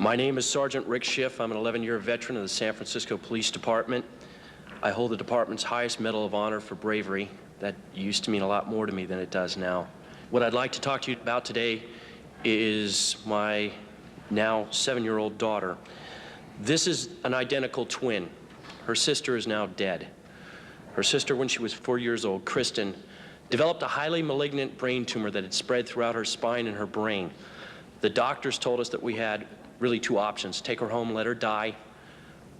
My name is Sergeant Rick Schiff. I'm an 11-year veteran of the San Francisco Police Department. I hold the department's highest Medal of Honor for bravery. That used to mean a lot more to me than it does now. What I'd like to talk to you about today is my now 7-year-old daughter. This is an identical twin. Her sister is now dead. Her sister, when she was 4 years old, Kristen, developed a highly malignant brain tumor that had spread throughout her spine and her brain. The doctors told us that we had really two options: take her home, let her die,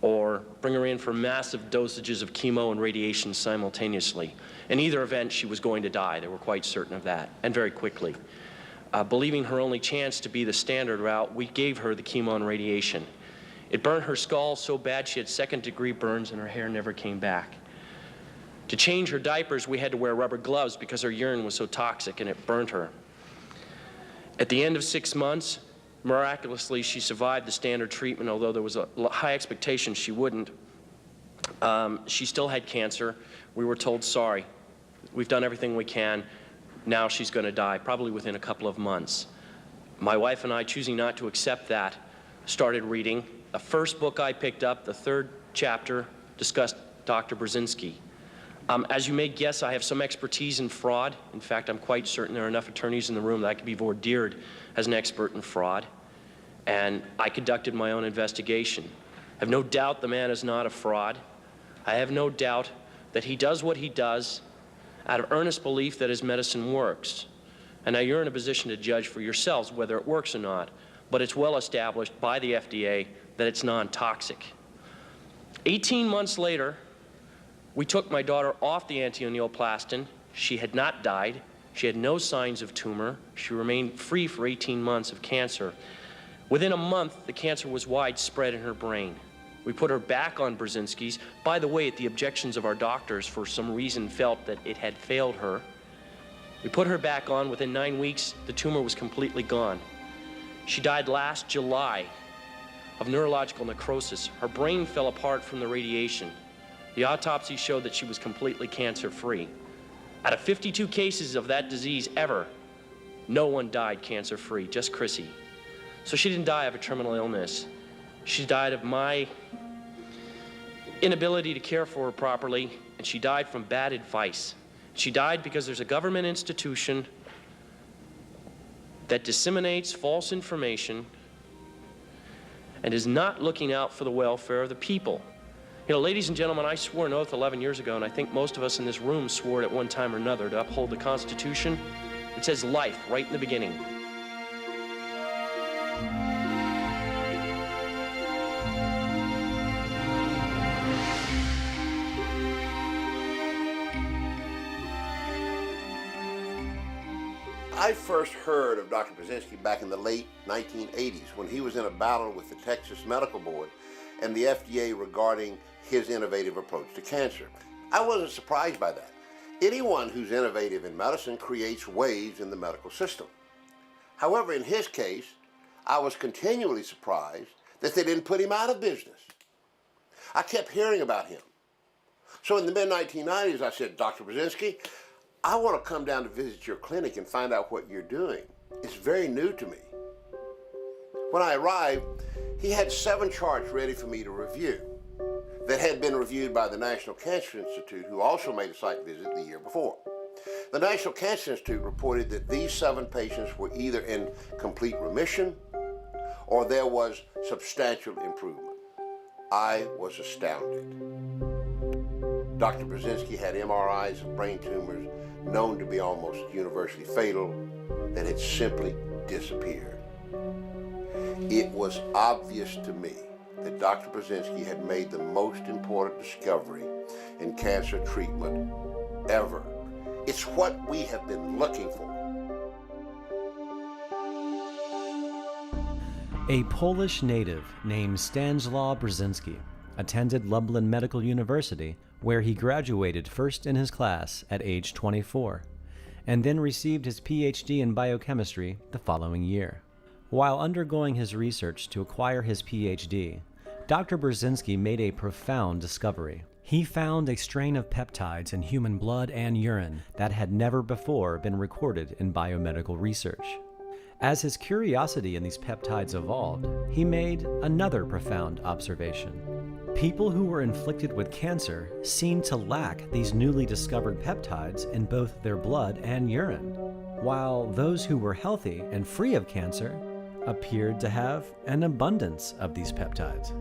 or bring her in for massive dosages of chemo and radiation simultaneously. In either event, she was going to die. They were quite certain of that, and very quickly. Believing her only chance to be the standard route, we gave her the chemo and radiation. It burned her skull so bad she had second-degree burns and her hair never came back. To change her diapers, we had to wear rubber gloves because her urine was so toxic and it burned her. At the end of 6 months, miraculously, she survived the standard treatment, although there was a high expectation she wouldn't. She still had cancer. We were told, sorry, we've done everything we can. Now she's going to die, probably within a couple of months. My wife and I, choosing not to accept that, started reading. The first book I picked up, the third chapter, discussed Dr. Burzynski. As you may guess, I have some expertise in fraud. In fact, I'm quite certain there are enough attorneys in the room that I could be vordeered as an expert in fraud. And I conducted my own investigation. I have no doubt the man is not a fraud. I have no doubt that he does what he does out of earnest belief that his medicine works. And now you're in a position to judge for yourselves whether it works or not. But it's well established by the FDA that it's non-toxic. 18 months later, we took my daughter off the anti-neoplastin. She had not died. She had no signs of tumor. She remained free for 18 months of cancer. Within a month, the cancer was widespread in her brain. We put her back on Burzynski's. By the way, at the objections of our doctors, for some reason felt that it had failed her. We put her back on. Within 9 weeks, the tumor was completely gone. She died last July of neurological necrosis. Her brain fell apart from the radiation. The autopsy showed that she was completely cancer-free. Out of 52 cases of that disease ever, no one died cancer-free, just Chrissy. So she didn't die of a terminal illness. She died of my inability to care for her properly, and she died from bad advice. She died because there's a government institution that disseminates false information and is not looking out for the welfare of the people. You know, ladies and gentlemen, I swore an oath 11 years ago, and I think most of us in this room swore it at one time or another, to uphold the Constitution. It says life right in the beginning. I first heard of Dr. Burzynski back in the late 1980s when he was in a battle with the Texas Medical Board and the FDA regarding his innovative approach to cancer. I wasn't surprised by that. Anyone who's innovative in medicine creates waves in the medical system. However, in his case, I was continually surprised that they didn't put him out of business. I kept hearing about him. So in the mid-1990s, I said, Dr. Burzynski, I want to come down to visit your clinic and find out what you're doing. It's very new to me. When I arrived, he had 7 charts ready for me to review that had been reviewed by the National Cancer Institute, who also made a site visit the year before. The National Cancer Institute reported that these 7 patients were either in complete remission or there was substantial improvement. I was astounded. Dr. Burzynski had MRIs of brain tumors known to be almost universally fatal that had simply disappeared. It was obvious to me that Dr. Burzynski had made the most important discovery in cancer treatment ever. It's what we have been looking for. A Polish native named Stanislaw Burzynski attended Lublin Medical University, where he graduated first in his class at age 24, and then received his PhD in biochemistry the following year. While undergoing his research to acquire his PhD, Dr. Burzynski made a profound discovery. He found a strain of peptides in human blood and urine that had never before been recorded in biomedical research. As his curiosity in these peptides evolved, he made another profound observation. People who were inflicted with cancer seemed to lack these newly discovered peptides in both their blood and urine, while those who were healthy and free of cancer appeared to have an abundance of these peptides.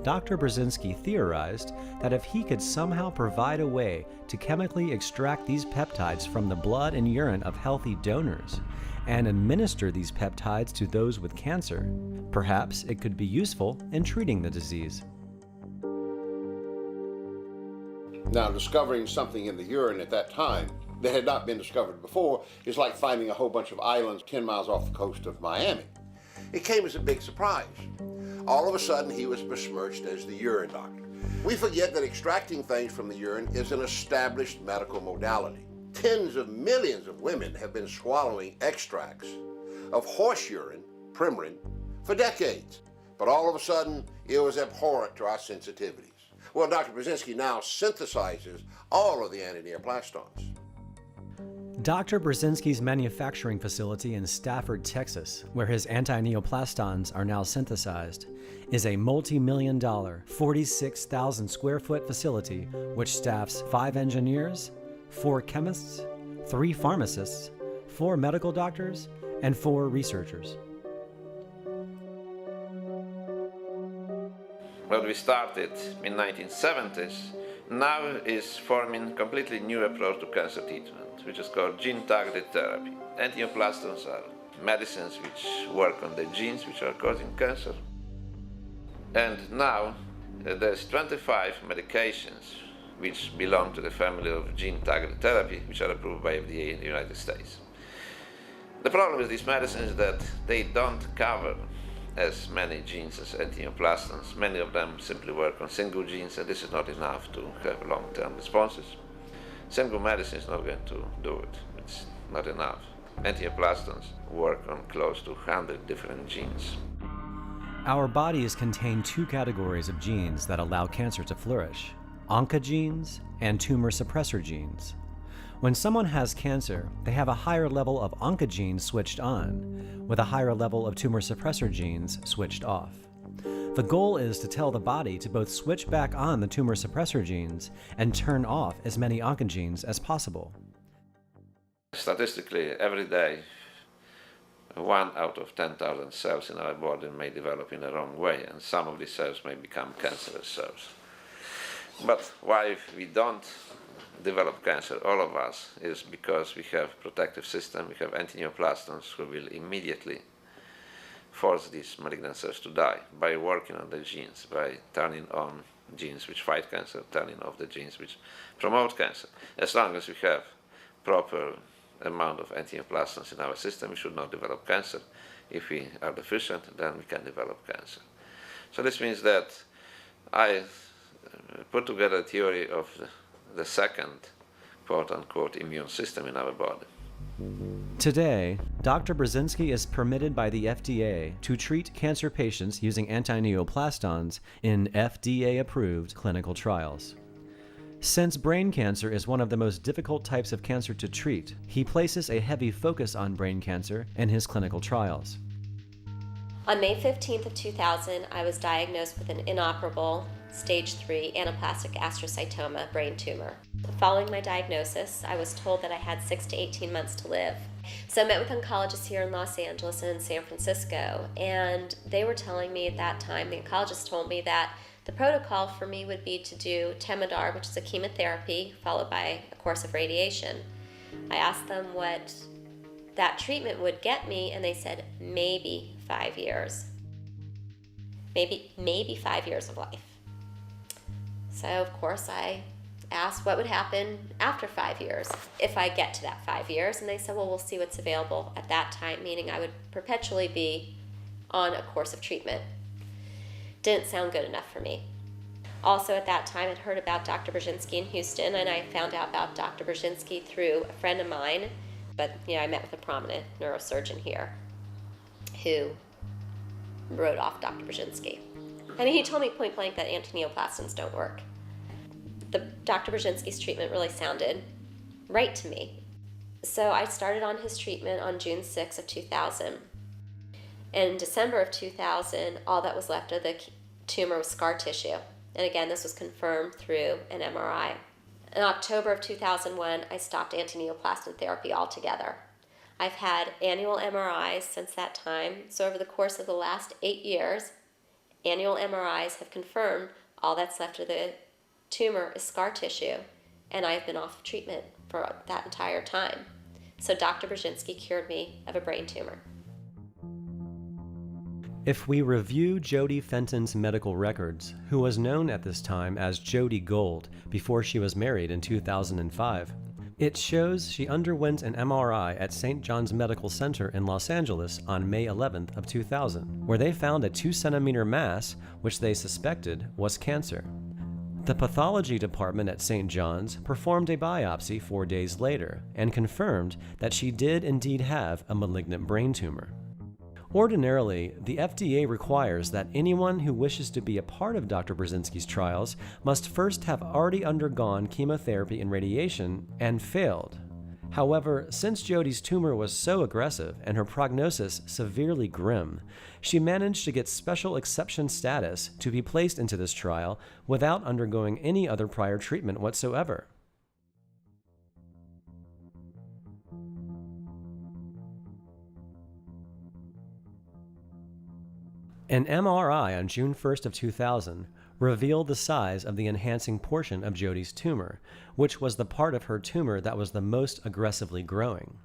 Dr. Burzynski theorized that if he could somehow provide a way to chemically extract these peptides from the blood and urine of healthy donors and administer these peptides to those with cancer, perhaps it could be useful in treating the disease. Now, discovering something in the urine at that time that had not been discovered before is like finding a whole bunch of islands 10 miles off the coast of Miami. It came as a big surprise. All of a sudden, he was besmirched as the urine doctor. We forget that extracting things from the urine is an established medical modality. Tens of millions of women have been swallowing extracts of horse urine, Premarin, for decades. But all of a sudden, it was abhorrent to our sensitivities. Well, Dr. Burzynski now synthesizes all of the antineoplastons. Dr. Burzynski's manufacturing facility in Stafford, Texas, where his anti-neoplastons are now synthesized, is a multi-million-dollar, 46,000 square foot facility which staffs 5 engineers, 4 chemists, 3 pharmacists, 4 medical doctors, and 4 researchers. What we started in 1970s now is forming a completely new approach to cancer treatment, which is called gene-targeted therapy. Antineoplastons are medicines which work on the genes which are causing cancer. And now there's 25 medications which belong to the family of gene-targeted therapy, which are approved by FDA in the United States. The problem with these medicines is that they don't cover as many genes as antineoplastons. Many of them simply work on single genes, and this is not enough to have long-term responses. Single medicine is not going to do it. It's not enough. Antineoplastons work on close to 100 different genes. Our bodies contain 2 categories of genes that allow cancer to flourish: oncogenes and tumor suppressor genes. When someone has cancer, they have a higher level of oncogenes switched on, with a higher level of tumor suppressor genes switched off. The goal is to tell the body to both switch back on the tumor suppressor genes and turn off as many oncogenes as possible. Statistically, every day, 1 out of 10,000 cells in our body may develop in the wrong way, and some of these cells may become cancerous cells. But why we don't develop cancer, all of us, is because we have protective system, we have antineoplastons who will immediately force these malignant cells to die by working on the genes, by turning on genes which fight cancer, turning off the genes which promote cancer. As long as we have proper amount of antineoplastons in our system, we should not develop cancer. If we are deficient, then we can develop cancer. So this means that I put together a theory of the second quote-unquote immune system in our body. Today, Dr. Burzynski is permitted by the FDA to treat cancer patients using antineoplastons in FDA-approved clinical trials. Since brain cancer is one of the most difficult types of cancer to treat, he places a heavy focus on brain cancer in his clinical trials. On May 15th of 2000, I was diagnosed with an inoperable stage 3 anaplastic astrocytoma brain tumor. Following my diagnosis, I was told that I had 6 to 18 months to live. So I met with oncologists here in Los Angeles and in San Francisco, and they were telling me at that time, the oncologist told me that the protocol for me would be to do Temodar, which is a chemotherapy, followed by a course of radiation. I asked them what that treatment would get me, and they said maybe 5 years. Maybe 5 years of life. So of course I asked what would happen after 5 years if I get to that 5 years, and they said, well, we'll see what's available at that time, meaning I would perpetually be on a course of treatment. Didn't sound good enough for me. Also at that time I'd heard about Dr. Burzynski in Houston, and I found out about Dr. Burzynski through a friend of mine, but I met with a prominent neurosurgeon here who wrote off Dr. Burzynski. And he told me point blank that antineoplastons don't work. Dr. Burzynski's treatment really sounded right to me. So I started on his treatment on June 6th of 2000. In December of 2000, all that was left of the tumor was scar tissue. And again, this was confirmed through an MRI. In October of 2001, I stopped antineoplastin therapy altogether. I've had annual MRIs since that time, so over the course of the last 8 years, annual MRIs have confirmed all that's left of the tumor is scar tissue, and I've been off treatment for that entire time. So Dr. Burzynski cured me of a brain tumor. If we review Jody Fenton's medical records, who was known at this time as Jody Gold before she was married in 2005, it shows she underwent an MRI at St. John's Medical Center in Los Angeles on May 11th of 2000, where they found a 2-centimeter mass, which they suspected was cancer. The pathology department at St. John's performed a biopsy 4 days later and confirmed that she did indeed have a malignant brain tumor. Ordinarily, the FDA requires that anyone who wishes to be a part of Dr. Burzynski's trials must first have already undergone chemotherapy and radiation and failed. However, since Jody's tumor was so aggressive and her prognosis severely grim, she managed to get special exception status to be placed into this trial without undergoing any other prior treatment whatsoever. An MRI on June 1st of 2000 revealed the size of the enhancing portion of Jody's tumor, which was the part of her tumor that was the most aggressively growing.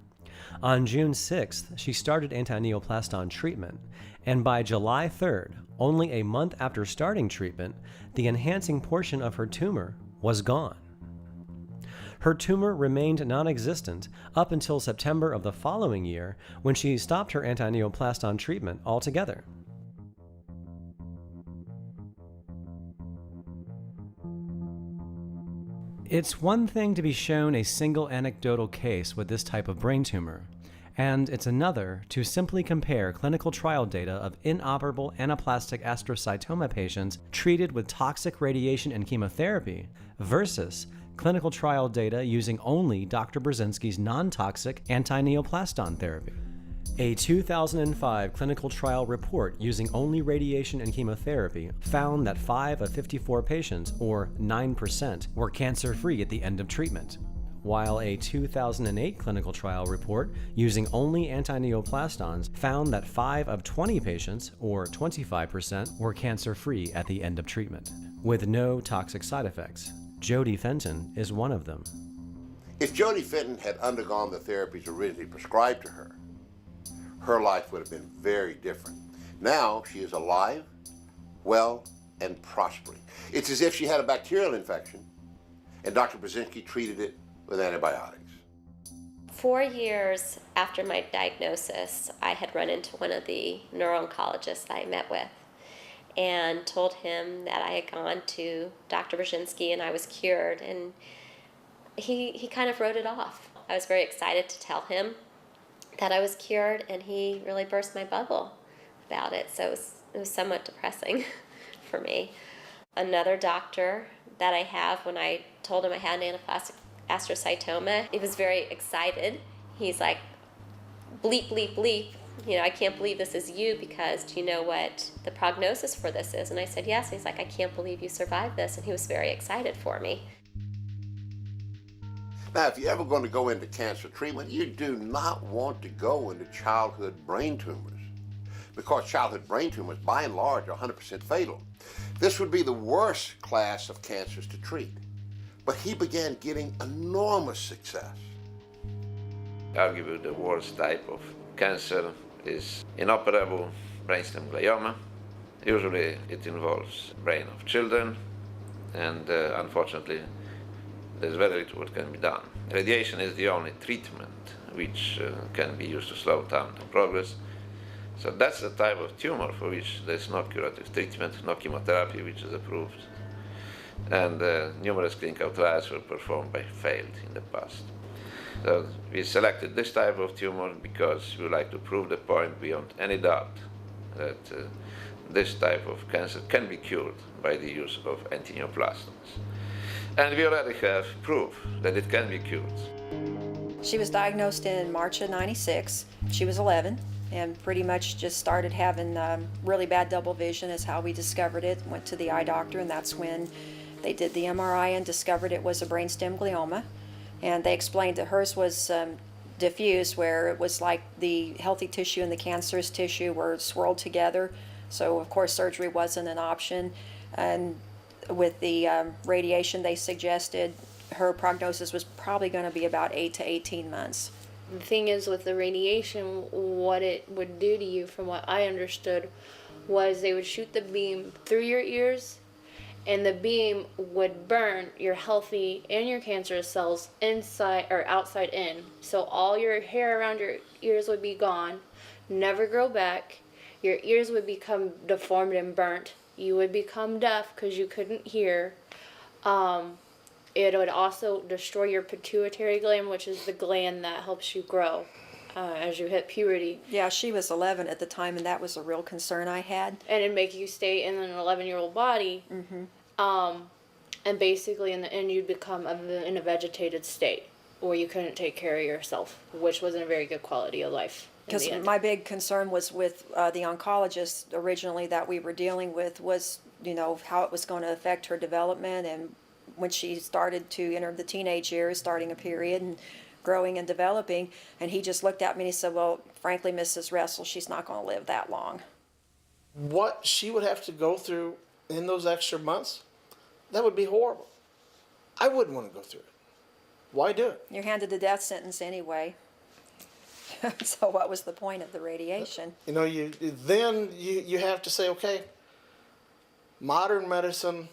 On June 6th, she started antineoplastin treatment, and by July 3rd, only a month after starting treatment, the enhancing portion of her tumor was gone. Her tumor remained non-existent up until September of the following year, when she stopped her antineoplastin treatment altogether. It's one thing to be shown a single anecdotal case with this type of brain tumor, and it's another to simply compare clinical trial data of inoperable anaplastic astrocytoma patients treated with toxic radiation and chemotherapy versus clinical trial data using only Dr. Burzynski's non-toxic antineoplastin therapy. A 2005 clinical trial report using only radiation and chemotherapy found that 5 of 54 patients, or 9%, were cancer-free at the end of treatment, while a 2008 clinical trial report using only antineoplastons found that 5 of 20 patients, or 25%, were cancer-free at the end of treatment, with no toxic side effects. Jody Fenton is one of them. If Jody Fenton had undergone the therapies originally prescribed to her, her life would have been very different. Now she is alive, well, and prospering. It's as if she had a bacterial infection and Dr. Burzynski treated it with antibiotics. 4 years after my diagnosis, I had run into one of the neuro-oncologists that I met with and told him that I had gone to Dr. Burzynski and I was cured, and he kind of wrote it off. I was very excited to tell him that I was cured, and he really burst my bubble about it, so it was somewhat depressing for me. Another doctor that I have, when I told him I had an anaplastic astrocytoma, he was very excited. He's like, bleep, bleep, bleep, I can't believe this is you, because do you know what the prognosis for this is? And I said, yes. He's like, I can't believe you survived this, and he was very excited for me. Now, if you're ever going to go into cancer treatment, you do not want to go into childhood brain tumors, because childhood brain tumors, by and large, are 100% fatal. This would be the worst class of cancers to treat. But he began getting enormous success. Arguably the worst type of cancer is inoperable brainstem glioma. Usually it involves brain of children, and unfortunately there's very little what can be done. Radiation is the only treatment which can be used to slow down the progress. So that's the type of tumor for which there's no curative treatment, no chemotherapy which is approved. And numerous clinical trials were performed but failed in the past. So we selected this type of tumor because we would like to prove the point beyond any doubt that this type of cancer can be cured by the use of antineoplastons. And we already have proof that it can be cured. She was diagnosed in March of '96. She was 11. and pretty much just started having really bad double vision is how we discovered it. Went to the eye doctor, and that's when they did the MRI and discovered it was a brainstem glioma. And they explained that hers was diffuse, where it was like the healthy tissue and the cancerous tissue were swirled together. So of course surgery wasn't an option. And with the radiation they suggested, her prognosis was probably going to be about 8 to 18 months. The thing is, with the radiation, what it would do to you, from what I understood, was they would shoot the beam through your ears, and the beam would burn your healthy and your cancerous cells inside or outside in. So all your hair around your ears would be gone, never grow back. Your ears would become deformed and burnt. You would become deaf because you couldn't hear. It would also destroy your pituitary gland, which is the gland that helps you grow as you hit puberty. Yeah, she was 11 at the time, and that was a real concern I had. And it'd make you stay in an 11-year-old body. And basically, in the end, you'd become in a vegetated state where you couldn't take care of yourself, which wasn't a very good quality of life. Because my big concern was with the oncologist originally that we were dealing with was, you know, how it was going to affect her development, and when she started to enter the teenage years, starting a period and growing and developing. And he just looked at me and he said, well, frankly, Mrs. Russell, she's not going to live that long. What she would have to go through in those extra months, that would be horrible. I wouldn't want to go through it. Why do it? You're handed the death sentence anyway. So what was the point of the radiation? You know, you have to say, okay, modern medicine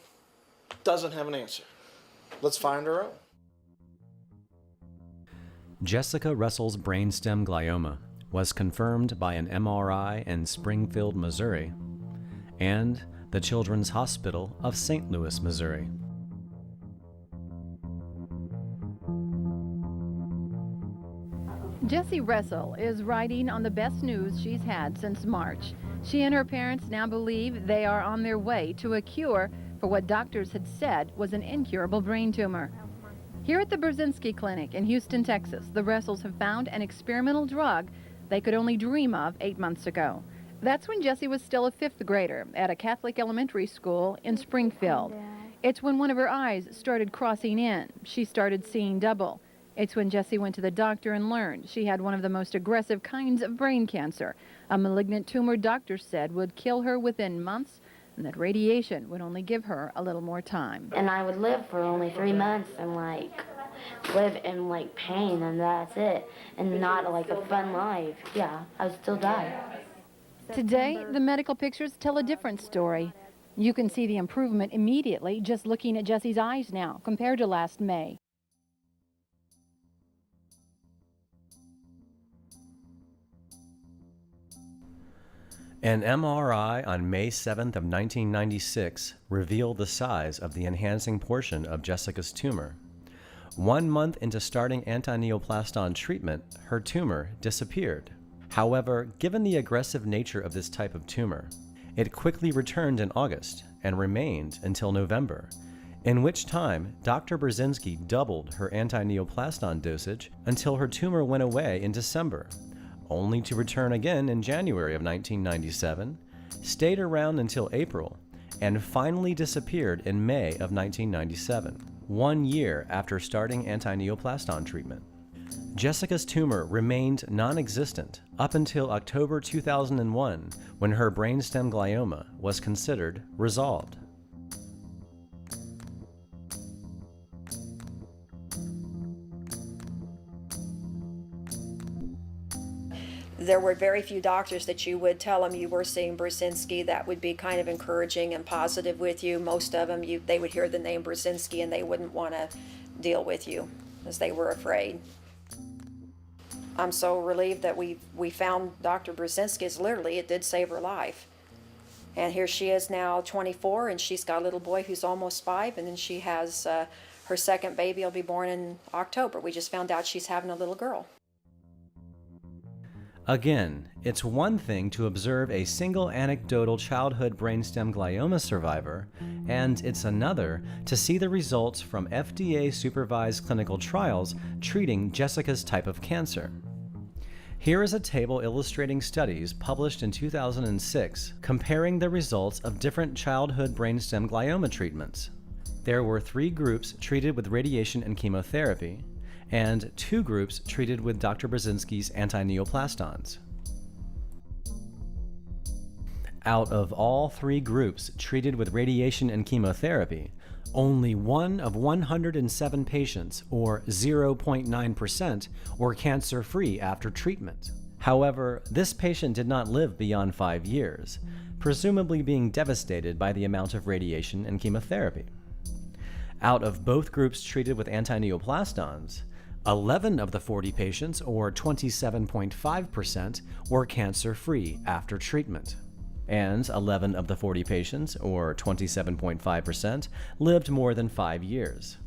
doesn't have an answer. Let's find our own. Jessica Russell's brainstem glioma was confirmed by an MRI in Springfield, Missouri, and the Children's Hospital of St. Louis, Missouri. Jessie Russell is riding on the best news she's had since March. She and her parents now believe they are on their way to a cure for what doctors had said was an incurable brain tumor. Here at the Burzynski Clinic in Houston, Texas, the Russells have found an experimental drug they could only dream of 8 months ago. That's when Jessie was still a 5th grader at a Catholic elementary school in Springfield. It's when one of her eyes started crossing in. She started seeing double. It's when Jessie went to the doctor and learned she had one of the most aggressive kinds of brain cancer, a malignant tumor doctors said would kill her within months, and that radiation would only give her a little more time. And I would live for only 3 months and live in pain, and that's it, and not a fun life. Yeah, I would still die. Today, the medical pictures tell a different story. You can see the improvement immediately just looking at Jessie's eyes now compared to last May. An MRI on May 7th of 1996 revealed the size of the enhancing portion of Jessica's tumor. 1 month into starting anti-neoplaston treatment, her tumor disappeared. However, given the aggressive nature of this type of tumor, it quickly returned in August and remained until November, in which time Dr. Burzynski doubled her anti-neoplaston dosage until her tumor went away in December, only to return again in January of 1997, stayed around until April, and finally disappeared in May of 1997, 1 year after starting anti-neoplaston treatment. Jessica's tumor remained non-existent up until October 2001, when her brainstem glioma was considered resolved. There were very few doctors that you would tell them you were seeing Burzynski that would be kind of encouraging and positive with you. Most of them, they would hear the name Burzynski and they wouldn't want to deal with you as they were afraid. I'm so relieved that we found Dr. Burzynski. Literally, it did save her life. And here she is now 24, and she's got a little boy who's almost 5, and then she has her second baby will be born in October. We just found out she's having a little girl. Again, it's one thing to observe a single anecdotal childhood brainstem glioma survivor, and it's another to see the results from FDA-supervised clinical trials treating Jessica's type of cancer. Here is a table illustrating studies published in 2006 comparing the results of different childhood brainstem glioma treatments. There were 3 groups treated with radiation and chemotherapy, and 2 groups treated with Dr. Burzynski's anti-neoplastons. Out of all 3 groups treated with radiation and chemotherapy, only 1 of 107 patients, or 0.9%, were cancer-free after treatment. However, this patient did not live beyond 5 years, presumably being devastated by the amount of radiation and chemotherapy. Out of both groups treated with anti-neoplastons, 11 of the 40 patients, or 27.5%, were cancer-free after treatment, and 11 of the 40 patients, or 27.5%, lived more than 5 years.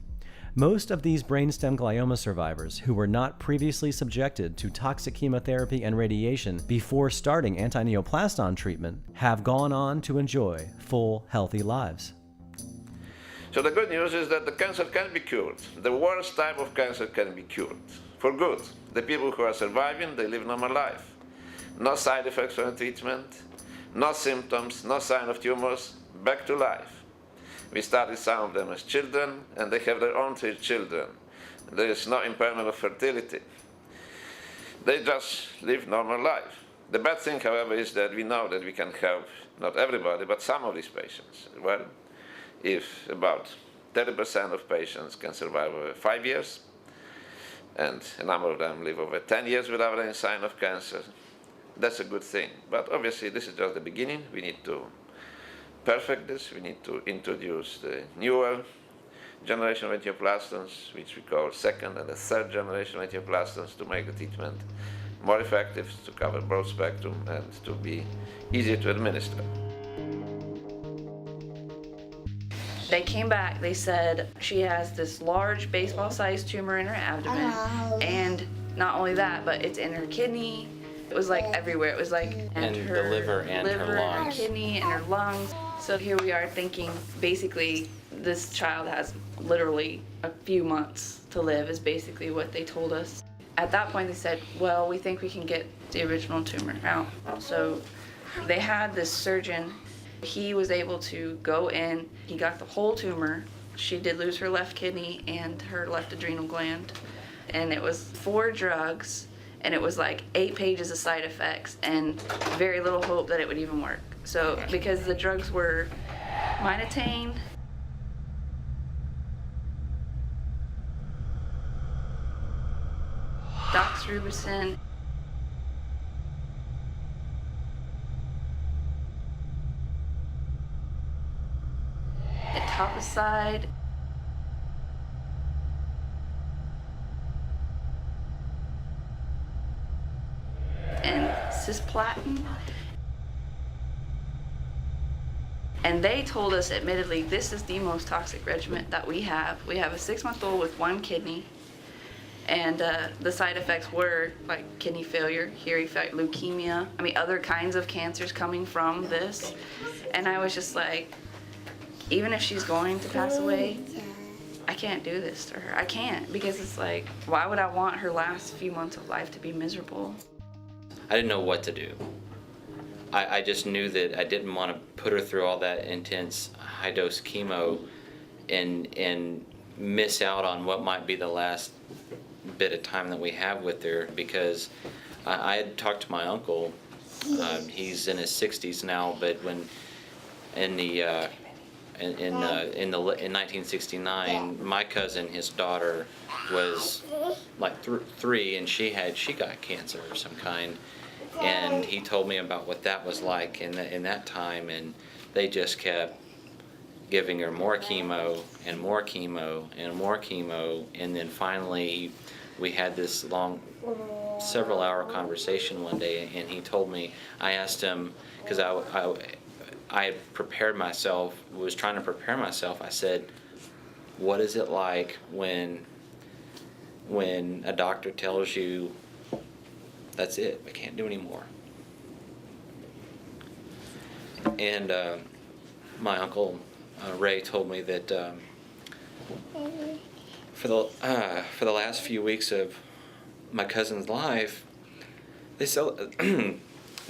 Most of these brainstem glioma survivors who were not previously subjected to toxic chemotherapy and radiation before starting anti-neoplaston treatment have gone on to enjoy full, healthy lives. So the good news is that the cancer can be cured. The worst type of cancer can be cured for good. The people who are surviving, they live normal life. No side effects from the treatment, no symptoms, no sign of tumors, back to life. We started some of them as children, and they have their own 3 children. There is no impairment of fertility. They just live normal life. The bad thing, however, is that we know that we can help not everybody, but some of these patients. Well, if about 30% of patients can survive over 5 years, and a number of them live over 10 years without any sign of cancer, that's a good thing. But obviously, this is just the beginning. We need to perfect this. We need to introduce the newer generation of angioplastons, which we call 2nd and the 3rd generation angioplastons, to make the treatment more effective, to cover broad spectrum, and to be easier to administer. They came back, they said she has this large baseball-sized tumor in her abdomen, and not only that, but it's in her kidney. It was like everywhere. It was like and her the liver and her lungs. Her kidney and her lungs. So here we are thinking, basically, this child has literally a few months to live, is basically what they told us. At that point, they said, well, we think we can get the original tumor out. So they had this surgeon. He was able to go in. He got the whole tumor. She did lose her left kidney and her left adrenal gland. And it was 4 drugs, and it was like 8 pages of side effects and very little hope that it would even work. So because the drugs were Minotane, doxorubicin, etoposide, and cisplatin. And they told us, admittedly, this is the most toxic regimen that we have. We have a 6-month-old with 1 kidney, and the side effects were like kidney failure, hearing failure, leukemia, I mean other kinds of cancers coming from this. And I was just like, even if she's going to pass away, I can't do this to her. I can't, because it's like, why would I want her last few months of life to be miserable? I didn't know what to do. I just knew that I didn't want to put her through all that intense high-dose chemo and miss out on what might be the last bit of time that we have with her, because I had talked to my uncle. He's in his 60s now, but when in 1969, my cousin, his daughter, was like 3, and she got cancer of some kind. And he told me about what that was like in that time, and they just kept giving her more chemo and more chemo and more chemo, and then finally we had this long, several-hour conversation one day, and he told me, I asked him, because I had prepared myself, was trying to prepare myself, I said, what is it like when a doctor tells you, that's it, I can't do anymore? And my uncle Ray told me that for the last few weeks of my cousin's life, they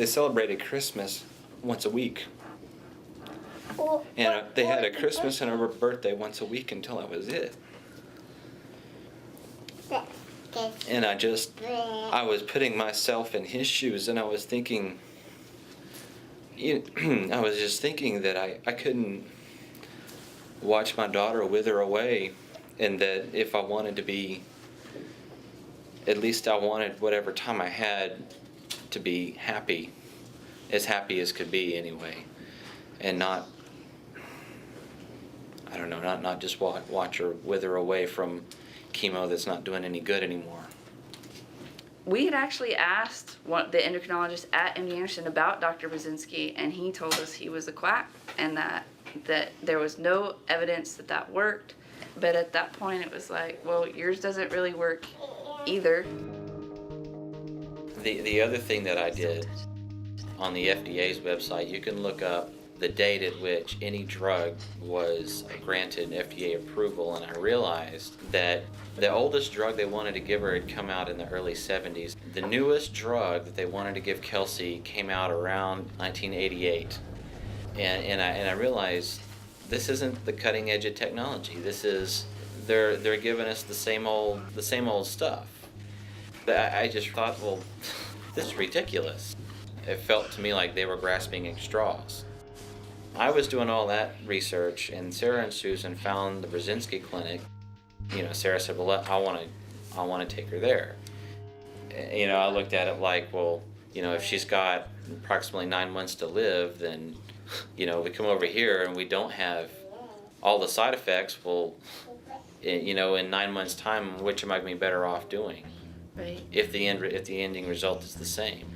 celebrated Christmas once a week. And they had a Christmas and a birthday once a week until that was it. And I was putting myself in his shoes, and I was thinking, I was just thinking that I couldn't watch my daughter wither away, and that if I wanted to be, at least I wanted whatever time I had to be happy as could be anyway, and not, I don't know, not just watch her wither away from chemo that's not doing any good anymore. We had actually asked the endocrinologist at MD Anderson about Dr. Burzynski, and he told us he was a quack and that there was no evidence that worked. But at that point, it was like, well, yours doesn't really work either. The other thing that I did on the FDA's website, you can look up the date at which any drug was granted FDA approval, and I realized that the oldest drug they wanted to give her had come out in the early 70s. The newest drug that they wanted to give Kelsey came out around 1988. And I realized this isn't the cutting edge of technology. This is, they're giving us the same old stuff. But I just thought, well, this is ridiculous. It felt to me like they were grasping at straws. I was doing all that research, and Sarah and Susan found the Burzynski clinic. Sarah said, well, I want to take her there. I looked at it like, well, if she's got approximately 9 months to live, then, we come over here and we don't have all the side effects. Well, in 9 months' time, which am I going to be better off doing? Right. If the ending result is the same.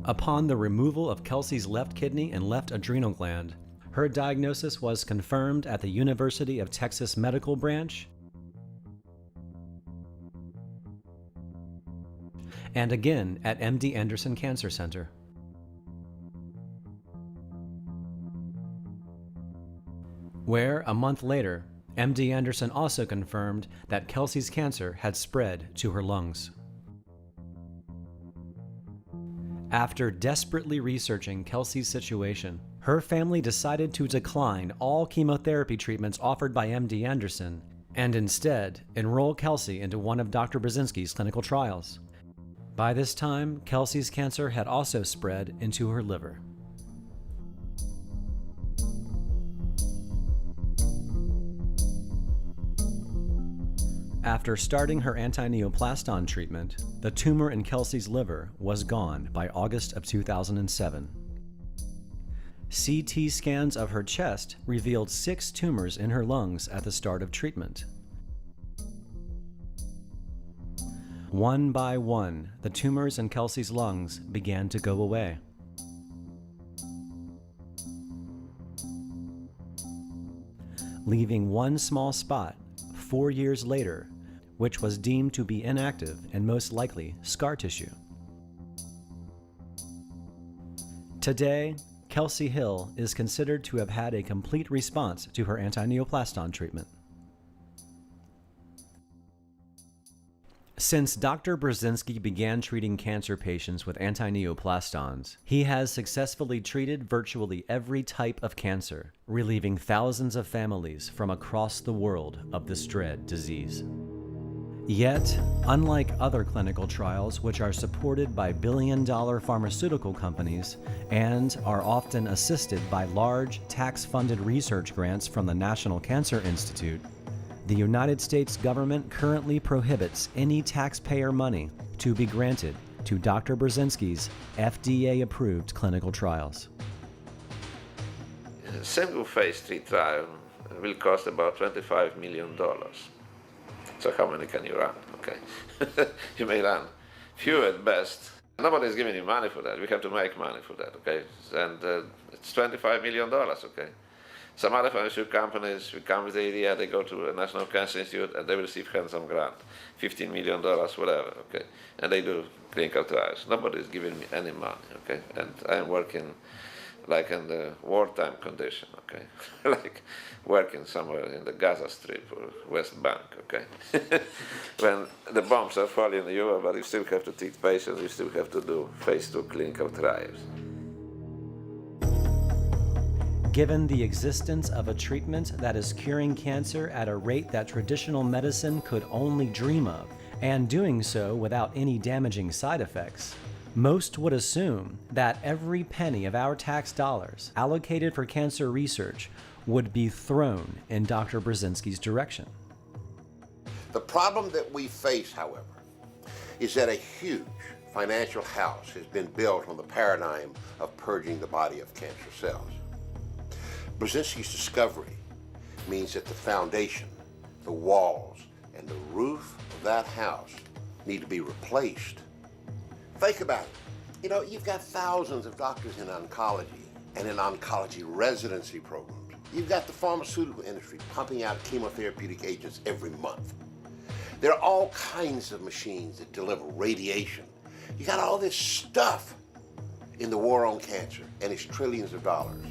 Upon the removal of Kelsey's left kidney and left adrenal gland, her diagnosis was confirmed at the University of Texas Medical Branch and again at MD Anderson Cancer Center. Where, a month later, MD Anderson also confirmed that Kelsey's cancer had spread to her lungs. After desperately researching Kelsey's situation, her family decided to decline all chemotherapy treatments offered by MD Anderson and instead enroll Kelsey into one of Dr. Burzynski's clinical trials. By this time, Kelsey's cancer had also spread into her liver. After starting her anti-neoplaston treatment, the tumor in Kelsey's liver was gone by August of 2007. CT scans of her chest revealed 6 tumors in her lungs at the start of treatment. One by one, the tumors in Kelsey's lungs began to go away. Leaving one small spot 4 years later, which was deemed to be inactive and most likely scar tissue. Today, Kelsey Hill is considered to have had a complete response to her anti-neoplaston treatment. Since Dr. Burzynski began treating cancer patients with anti-neoplastons, he has successfully treated virtually every type of cancer, relieving thousands of families from across the world of this dread disease. Yet, unlike other clinical trials which are supported by billion-dollar pharmaceutical companies and are often assisted by large tax-funded research grants from the National Cancer Institute, the United States government currently prohibits any taxpayer money to be granted to Dr. Burzynski's FDA-approved clinical trials. A single phase 3 trial will cost about $25 million. So how many can you run? Okay, you may run few at best. Nobody's giving you money for that. We have to make money for that. Okay, and it's $25 million. Okay, some other pharmaceutical companies will come with the idea. They go to the National Cancer Institute and they will receive handsome grant, $15 million, whatever. Okay, and they do clinical trials. Nobody's giving me any money. Okay, and I am working like in the wartime condition, okay? Like working somewhere in the Gaza Strip or West Bank, okay? When the bombs are falling on you, but you still have to treat patients, you still have to do phase 2 clinical trials. Given the existence of a treatment that is curing cancer at a rate that traditional medicine could only dream of, and doing so without any damaging side effects, most would assume that every penny of our tax dollars allocated for cancer research would be thrown in Dr. Burzynski's direction. The problem that we face, however, is that a huge financial house has been built on the paradigm of purging the body of cancer cells. Burzynski's discovery means that the foundation, the walls, and the roof of that house need to be replaced. Think about it. You know, you've got thousands of doctors in oncology and in oncology residency programs. You've got the pharmaceutical industry pumping out chemotherapeutic agents every month. There are all kinds of machines that deliver radiation. You got all this stuff in the war on cancer, and it's trillions of dollars.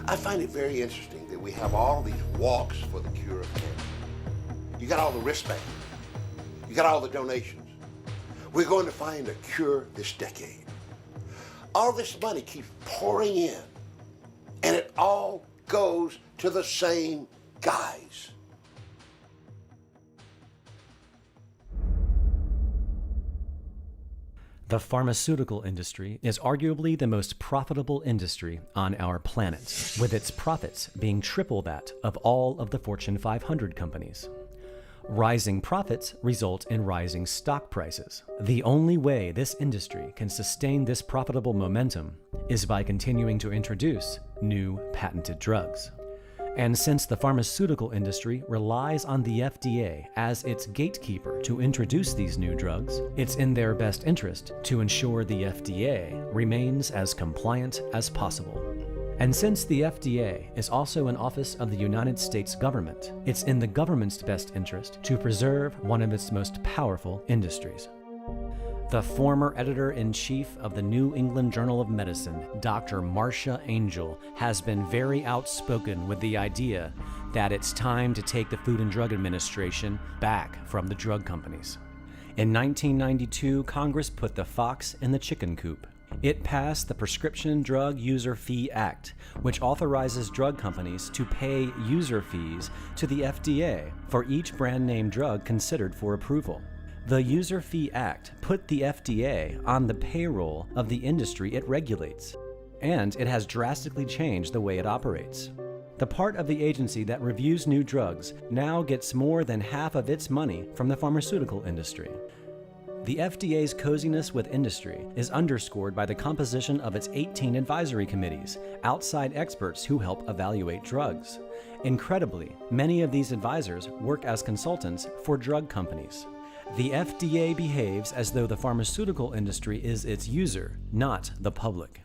I find it very interesting that we have all these walks for the cure of cancer. You got all the wristbands. You got all the donations. We're going to find a cure this decade. All this money keeps pouring in, and it all goes to the same guys. The pharmaceutical industry is arguably the most profitable industry on our planet, with its profits being triple that of all of the Fortune 500 companies. Rising profits result in rising stock prices. The only way this industry can sustain this profitable momentum is by continuing to introduce new patented drugs. And since the pharmaceutical industry relies on the FDA as its gatekeeper to introduce these new drugs, it's in their best interest to ensure the FDA remains as compliant as possible. And since the FDA is also an office of the United States government, it's in the government's best interest to preserve one of its most powerful industries. The former editor-in-chief of the New England Journal of Medicine, Dr. Marcia Angel, has been very outspoken with the idea that it's time to take the Food and Drug Administration back from the drug companies. In 1992, Congress put the fox in the chicken coop. It passed the Prescription Drug User Fee Act, which authorizes drug companies to pay user fees to the FDA for each brand name drug considered for approval. The User Fee Act put the FDA on the payroll of the industry it regulates, and it has drastically changed the way it operates. The part of the agency that reviews new drugs now gets more than half of its money from the pharmaceutical industry. The FDA's coziness with industry is underscored by the composition of its 18 advisory committees, outside experts who help evaluate drugs. Incredibly, many of these advisors work as consultants for drug companies. The FDA behaves as though the pharmaceutical industry is its user, not the public.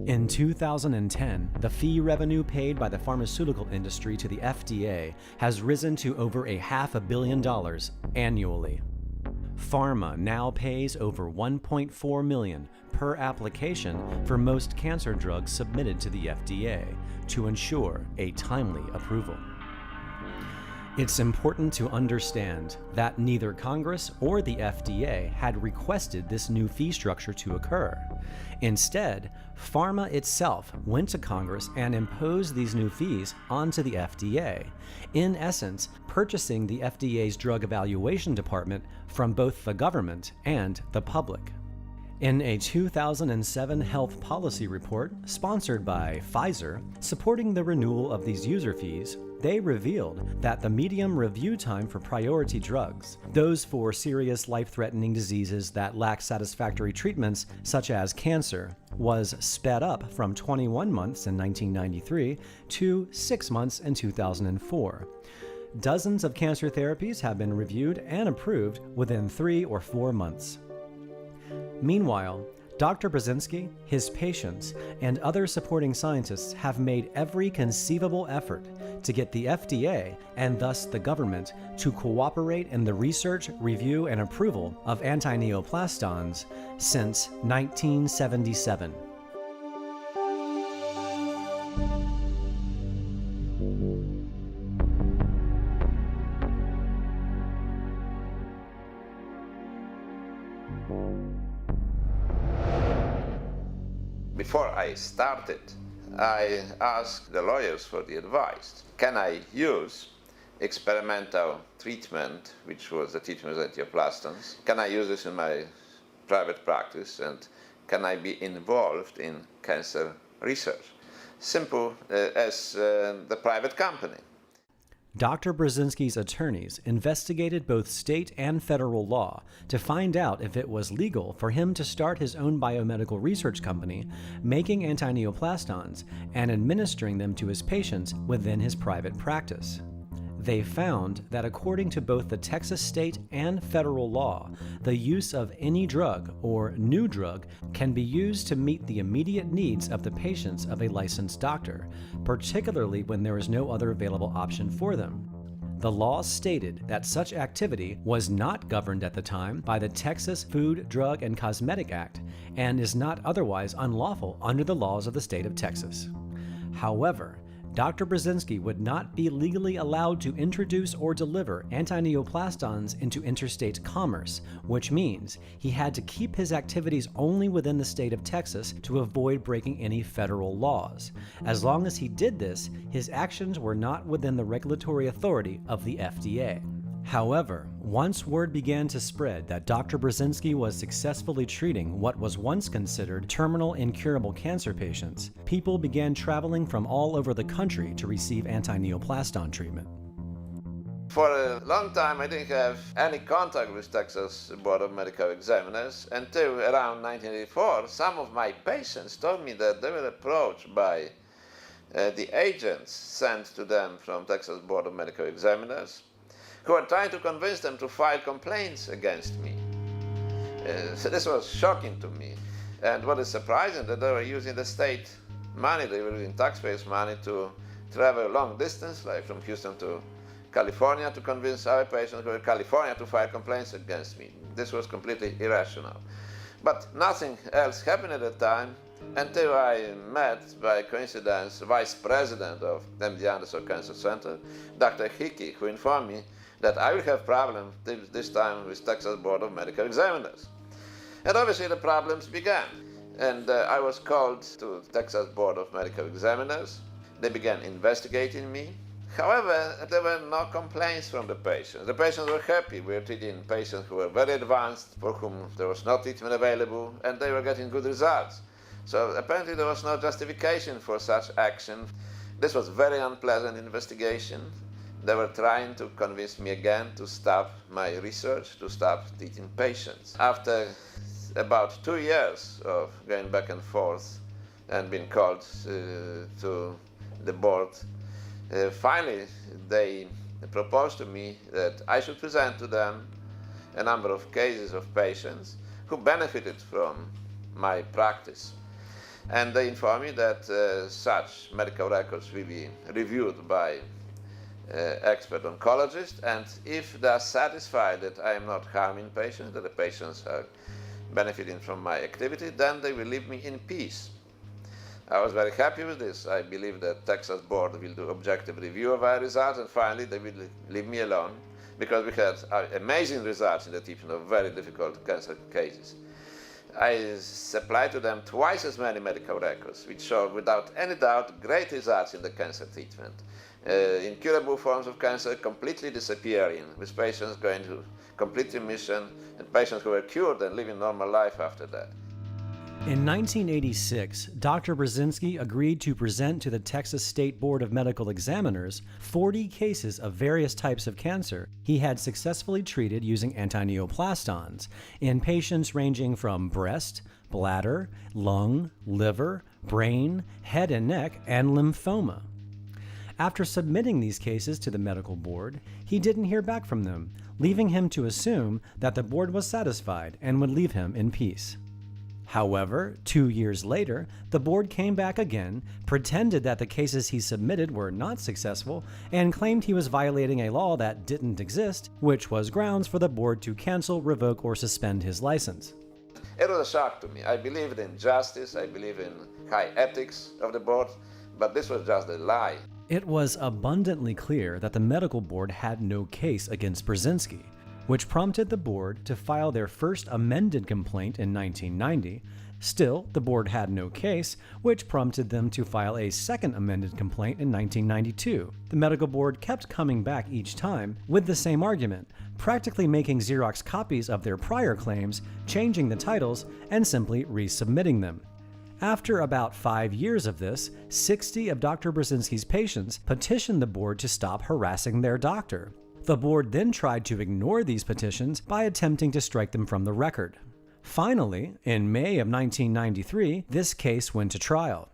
In 2010, the fee revenue paid by the pharmaceutical industry to the FDA has risen to over $500 million annually. Pharma now pays over $1.4 million per application for most cancer drugs submitted to the FDA to ensure a timely approval. It's important to understand that neither Congress or the FDA had requested this new fee structure to occur. Instead, pharma itself went to Congress and imposed these new fees onto the FDA, in essence, purchasing the FDA's Drug Evaluation Department from both the government and the public. In a 2007 health policy report sponsored by Pfizer supporting the renewal of these user fees, they revealed that the median review time for priority drugs, those for serious life-threatening diseases that lack satisfactory treatments such as cancer, was sped up from 21 months in 1993 to 6 months in 2004. Dozens of cancer therapies have been reviewed and approved within 3 or 4 months. Meanwhile, Dr. Burzynski, his patients, and other supporting scientists have made every conceivable effort to get the FDA, and thus the government, to cooperate in the research, review, and approval of anti-neoplastons since 1977. Before I started, I asked the lawyers for the advice. Can I use experimental treatment, which was the treatment with angioplastons? Can I use this in my private practice, and can I be involved in cancer research? Simple as the private company. Dr. Burzynski's attorneys investigated both state and federal law to find out if it was legal for him to start his own biomedical research company, making antineoplastons and administering them to his patients within his private practice. They found that according to both the Texas state and federal law, the use of any drug or new drug can be used to meet the immediate needs of the patients of a licensed doctor, particularly when there is no other available option for them. The law stated that such activity was not governed at the time by the Texas Food, Drug, and Cosmetic Act and is not otherwise unlawful under the laws of the state of Texas. However, Dr. Burzynski would not be legally allowed to introduce or deliver antineoplastons into interstate commerce, which means he had to keep his activities only within the state of Texas to avoid breaking any federal laws. As long as he did this, his actions were not within the regulatory authority of the FDA. However, once word began to spread that Dr. Burzynski was successfully treating what was once considered terminal incurable cancer patients, people began traveling from all over the country to receive antineoplaston treatment. For a long time, I didn't have any contact with Texas Board of Medical Examiners until around 1984. Some of my patients told me that they were approached by the agents sent to them from Texas Board of Medical Examiners, who were trying to convince them to file complaints against me. So this was shocking to me. And what is surprising, that they were using the state money, they were using taxpayers' money to travel long distance, like from Houston to California, to convince our patients who were in California to file complaints against me. This was completely irrational. But nothing else happened at the time until I met, by coincidence, the vice president of MD Anderson Cancer Center, Dr. Hickey, who informed me that I will have problems this time with Texas Board of Medical Examiners. And obviously the problems began. And I was called to Texas Board of Medical Examiners. They began investigating me. However, there were no complaints from the patients. The patients were happy. We were treating patients who were very advanced, for whom there was no treatment available, and they were getting good results. So apparently there was no justification for such action. This was a very unpleasant investigation. They were trying to convince me again to stop my research, to stop treating patients. After about 2 years of going back and forth and being called to the board, finally they proposed to me that I should present to them a number of cases of patients who benefited from my practice. And they informed me that such medical records will be reviewed by expert oncologists, and if they are satisfied that I am not harming patients, that the patients are benefiting from my activity, then they will leave me in peace. I was very happy with this. I believe that Texas Board will do objective review of our results, and finally they will leave me alone, because we had amazing results in the treatment of very difficult cancer cases. I supplied to them twice as many medical records, which show without any doubt great results in the cancer treatment. Incurable forms of cancer completely disappearing, with patients going to complete remission, and patients who were cured and living normal life after that. In 1986, Dr. Burzynski agreed to present to the Texas State Board of Medical Examiners 40 cases of various types of cancer he had successfully treated using antineoplastons in patients ranging from breast, bladder, lung, liver, brain, head and neck, and lymphoma. After submitting these cases to the medical board, he didn't hear back from them, leaving him to assume that the board was satisfied and would leave him in peace. However, 2 years later, the board came back again, pretended that the cases he submitted were not successful, and claimed he was violating a law that didn't exist, which was grounds for the board to cancel, revoke, or suspend his license. It was a shock to me. I believed in justice, I believe in high ethics of the board, but this was just a lie. It was abundantly clear that the medical board had no case against Burzynski, which prompted the board to file their first amended complaint in 1990, Still, the board had no case, which prompted them to file a second amended complaint in 1992. The medical board kept coming back each time with the same argument, practically making Xerox copies of their prior claims, changing the titles, and simply resubmitting them. After about 5 years of this, 60 of Dr. Burzynski's patients petitioned the board to stop harassing their doctor. The board then tried to ignore these petitions by attempting to strike them from the record. Finally, in May of 1993, this case went to trial.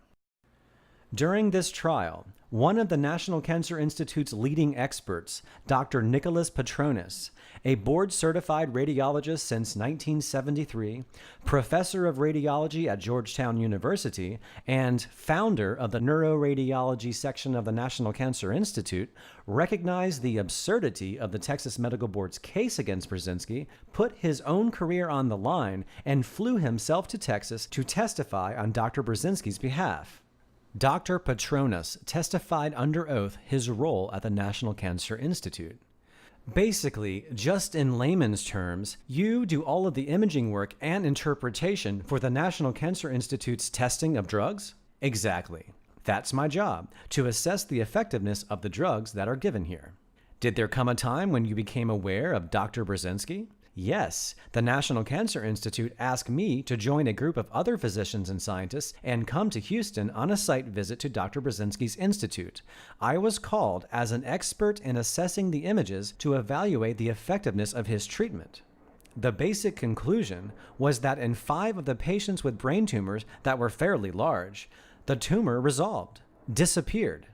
During this trial, one of the National Cancer Institute's leading experts, Dr. Nicholas Petronis, a board-certified radiologist since 1973, professor of radiology at Georgetown University, and founder of the neuroradiology section of the National Cancer Institute, recognized the absurdity of the Texas Medical Board's case against Burzynski, put his own career on the line, and flew himself to Texas to testify on Dr. Burzynski's behalf. Dr. Petronis testified under oath his role at the National Cancer Institute. Basically, just in layman's terms, you do all of the imaging work and interpretation for the National Cancer Institute's testing of drugs? Exactly. That's my job, to assess the effectiveness of the drugs that are given here. Did there come a time when you became aware of Dr. Burzynski? Yes, the National Cancer Institute asked me to join a group of other physicians and scientists and come to Houston on a site visit to Dr. Burzynski's institute. I was called as an expert in assessing the images to evaluate the effectiveness of his treatment. The basic conclusion was that in 5 of the patients with brain tumors that were fairly large, the tumor resolved, disappeared.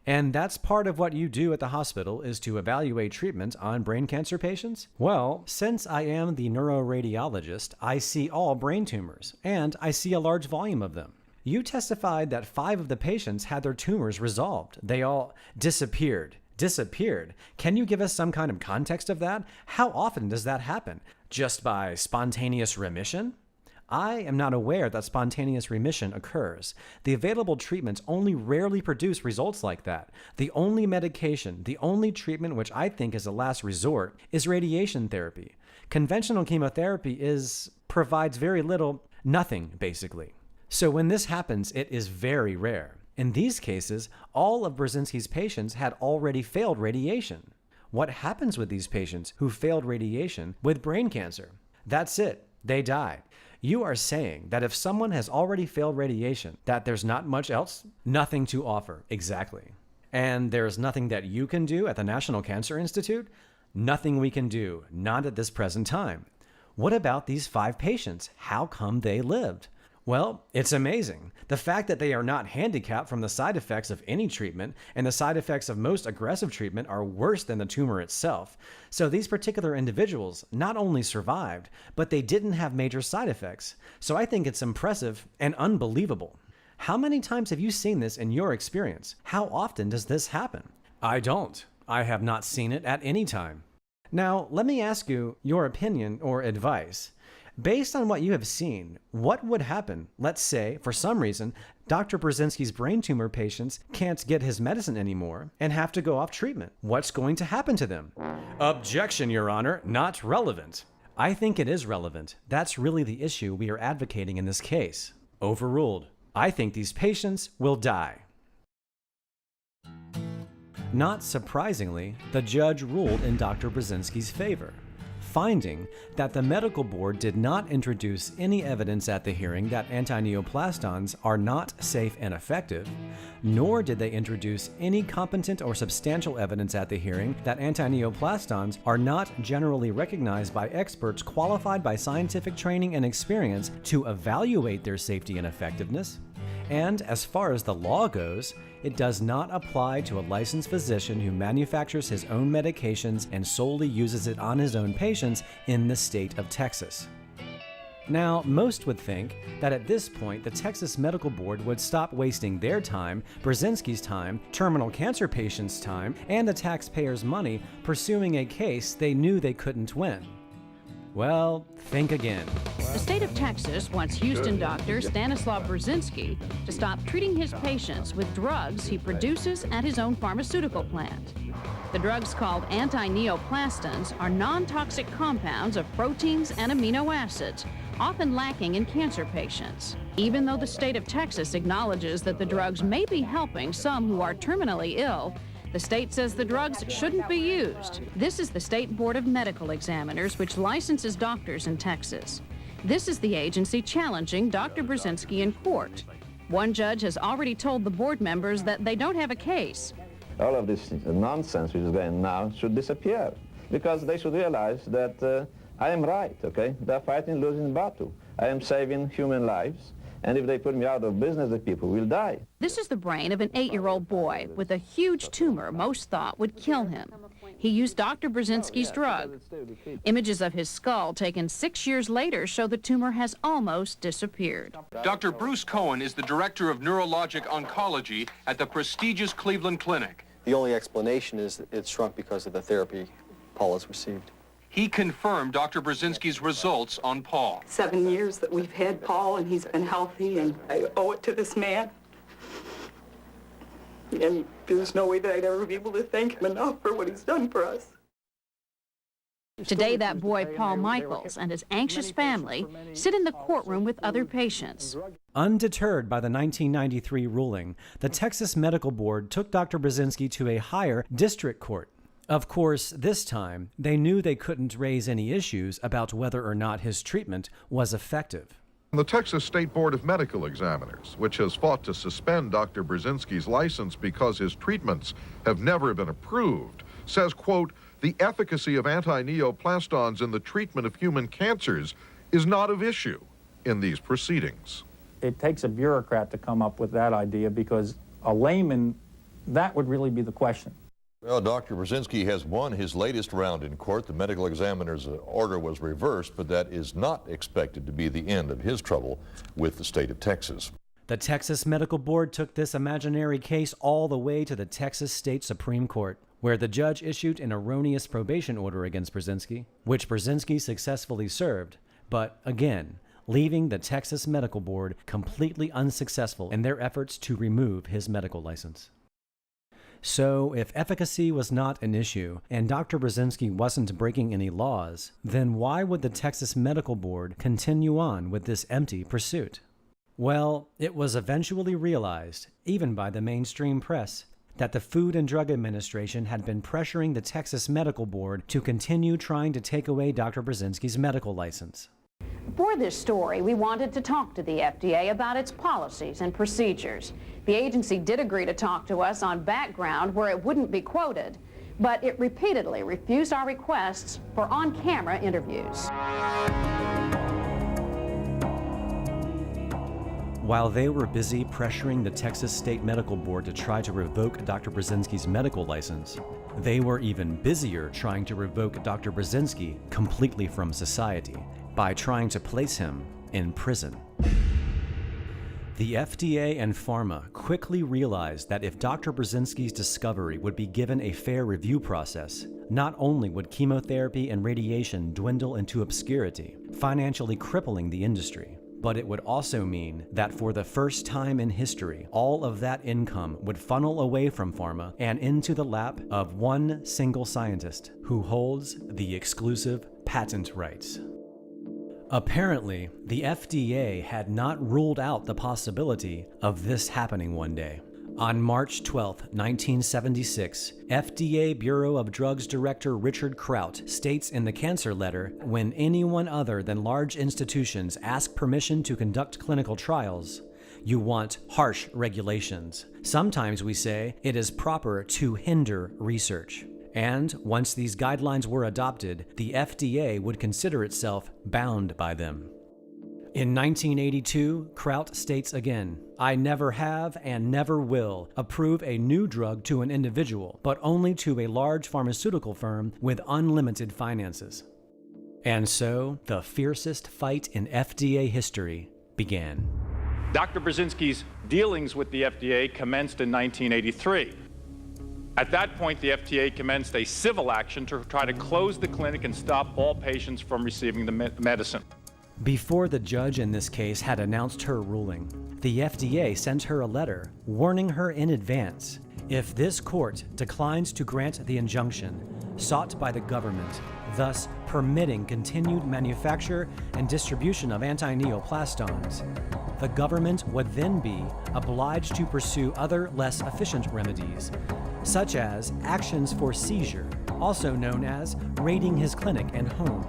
And that's part of what you do at the hospital, is to evaluate treatment on brain cancer patients? Well, since I am the neuroradiologist, I see all brain tumors, and I see a large volume of them. You testified that 5 of the patients had their tumors resolved. They all disappeared. Disappeared. Can you give us some kind of context of that? How often does that happen? Just by spontaneous remission? I am not aware that spontaneous remission occurs. The available treatments only rarely produce results like that. The only medication, the only treatment which I think is a last resort, is radiation therapy. Conventional chemotherapy provides very little, nothing basically. So when this happens, it is very rare. In these cases, all of Burzynski's patients had already failed radiation. What happens with these patients who failed radiation with brain cancer? That's it. They die. You are saying that if someone has already failed radiation, that there's not much else? Nothing to offer. Exactly. And there's nothing that you can do at the National Cancer Institute? Nothing we can do. Not at this present time. What about these 5 patients? How come they lived? Well, it's amazing. The fact that they are not handicapped from the side effects of any treatment, and the side effects of most aggressive treatment are worse than the tumor itself. So these particular individuals not only survived, but they didn't have major side effects. So I think it's impressive and unbelievable. How many times have you seen this in your experience? How often does this happen? I don't. I have not seen it at any time. Now, let me ask you your opinion or advice. Based on what you have seen, what would happen? Let's say, for some reason, Dr. Burzynski's brain tumor patients can't get his medicine anymore and have to go off treatment. What's going to happen to them? Objection, Your Honor, not relevant. I think it is relevant. That's really the issue we are advocating in this case. Overruled. I think these patients will die. Not surprisingly, the judge ruled in Dr. Burzynski's favor, finding that the medical board did not introduce any evidence at the hearing that anti-neoplastons are not safe and effective, nor did they introduce any competent or substantial evidence at the hearing that anti-neoplastons are not generally recognized by experts qualified by scientific training and experience to evaluate their safety and effectiveness. And as far as the law goes, it does not apply to a licensed physician who manufactures his own medications and solely uses it on his own patients in the state of Texas. Now, most would think that at this point the Texas Medical Board would stop wasting their time, Burzynski's time, terminal cancer patients' time, and the taxpayers' money pursuing a case they knew they couldn't win. Well, think again. The state of Texas wants Houston doctor Stanislaw Burzynski to stop treating his patients with drugs he produces at his own pharmaceutical plant. The drugs called anti-neoplastons are non-toxic compounds of proteins and amino acids often lacking in cancer patients. Even though the state of Texas acknowledges that the drugs may be helping some who are terminally ill, the state says the drugs shouldn't be used. This is the State Board of Medical Examiners, which licenses doctors in Texas. This is the agency challenging Dr. Burzynski in court. One judge has already told the board members that they don't have a case. All of this nonsense which is going now should disappear, because they should realize that I am right, okay? They're fighting losing battle. I am saving human lives, and if they put me out of business, the people will die. This is the brain of an 8-year-old boy with a huge tumor most thought would kill him. He used Dr. Burzynski's drug. Images of his skull taken 6 years later show the tumor has almost disappeared. Dr. Bruce Cohen is the director of neurologic oncology at the prestigious Cleveland Clinic. The only explanation is that it shrunk because of the therapy Paul has received. He confirmed Dr. Burzynski's results on Paul. 7 years that we've had Paul, and he's been healthy, and I owe it to this man. And there's no way that I'd ever be able to thank him enough for what he's done for us. Today, that boy, Paul Michaels, and his anxious family sit in the courtroom with other patients. Undeterred by the 1993 ruling, the Texas Medical Board took Dr. Burzynski to a higher district court. Of course, this time, they knew they couldn't raise any issues about whether or not his treatment was effective. The Texas State Board of Medical Examiners, which has fought to suspend Dr. Burzynski's license because his treatments have never been approved, says, quote, the efficacy of anti-neoplastons in the treatment of human cancers is not of issue in these proceedings. It takes a bureaucrat to come up with that idea, because a layman, that would really be the question. Well, Dr. Burzynski has won his latest round in court. The medical examiner's order was reversed, but that is not expected to be the end of his trouble with the state of Texas. The Texas Medical Board took this imaginary case all the way to the Texas State Supreme Court, where the judge issued an erroneous probation order against Burzynski, which Burzynski successfully served, but again, leaving the Texas Medical Board completely unsuccessful in their efforts to remove his medical license. So, if efficacy was not an issue, and Dr. Burzynski wasn't breaking any laws, then why would the Texas Medical Board continue on with this empty pursuit? Well, it was eventually realized, even by the mainstream press, that the Food and Drug Administration had been pressuring the Texas Medical Board to continue trying to take away Dr. Burzynski's medical license. For this story, we wanted to talk to the FDA about its policies and procedures. The agency did agree to talk to us on background where it wouldn't be quoted, but it repeatedly refused our requests for on-camera interviews. While they were busy pressuring the Texas State Medical Board to try to revoke Dr. Burzynski's medical license, they were even busier trying to revoke Dr. Burzynski completely from society by trying to place him in prison. The FDA and pharma quickly realized that if Dr. Burzynski's discovery would be given a fair review process, not only would chemotherapy and radiation dwindle into obscurity, financially crippling the industry, but it would also mean that for the first time in history, all of that income would funnel away from pharma and into the lap of one single scientist who holds the exclusive patent rights. Apparently, the FDA had not ruled out the possibility of this happening one day. On March 12, 1976, FDA Bureau of Drugs Director Richard Kraut states in the cancer letter, when anyone other than large institutions ask permission to conduct clinical trials, you want harsh regulations. Sometimes we say it is proper to hinder research. And once these guidelines were adopted, the FDA would consider itself bound by them. In 1982, Kraut states again, I never have and never will approve a new drug to an individual, but only to a large pharmaceutical firm with unlimited finances. And so, the fiercest fight in FDA history began. Dr. Burzynski's dealings with the FDA commenced in 1983. At that point, the FDA commenced a civil action to try to close the clinic and stop all patients from receiving the medicine. Before the judge in this case had announced her ruling, the FDA sent her a letter warning her in advance, if this court declines to grant the injunction, sought by the government, thus permitting continued manufacture and distribution of anti-neoplastons. The government would then be obliged to pursue other less efficient remedies, such as actions for seizure, also known as raiding his clinic and home,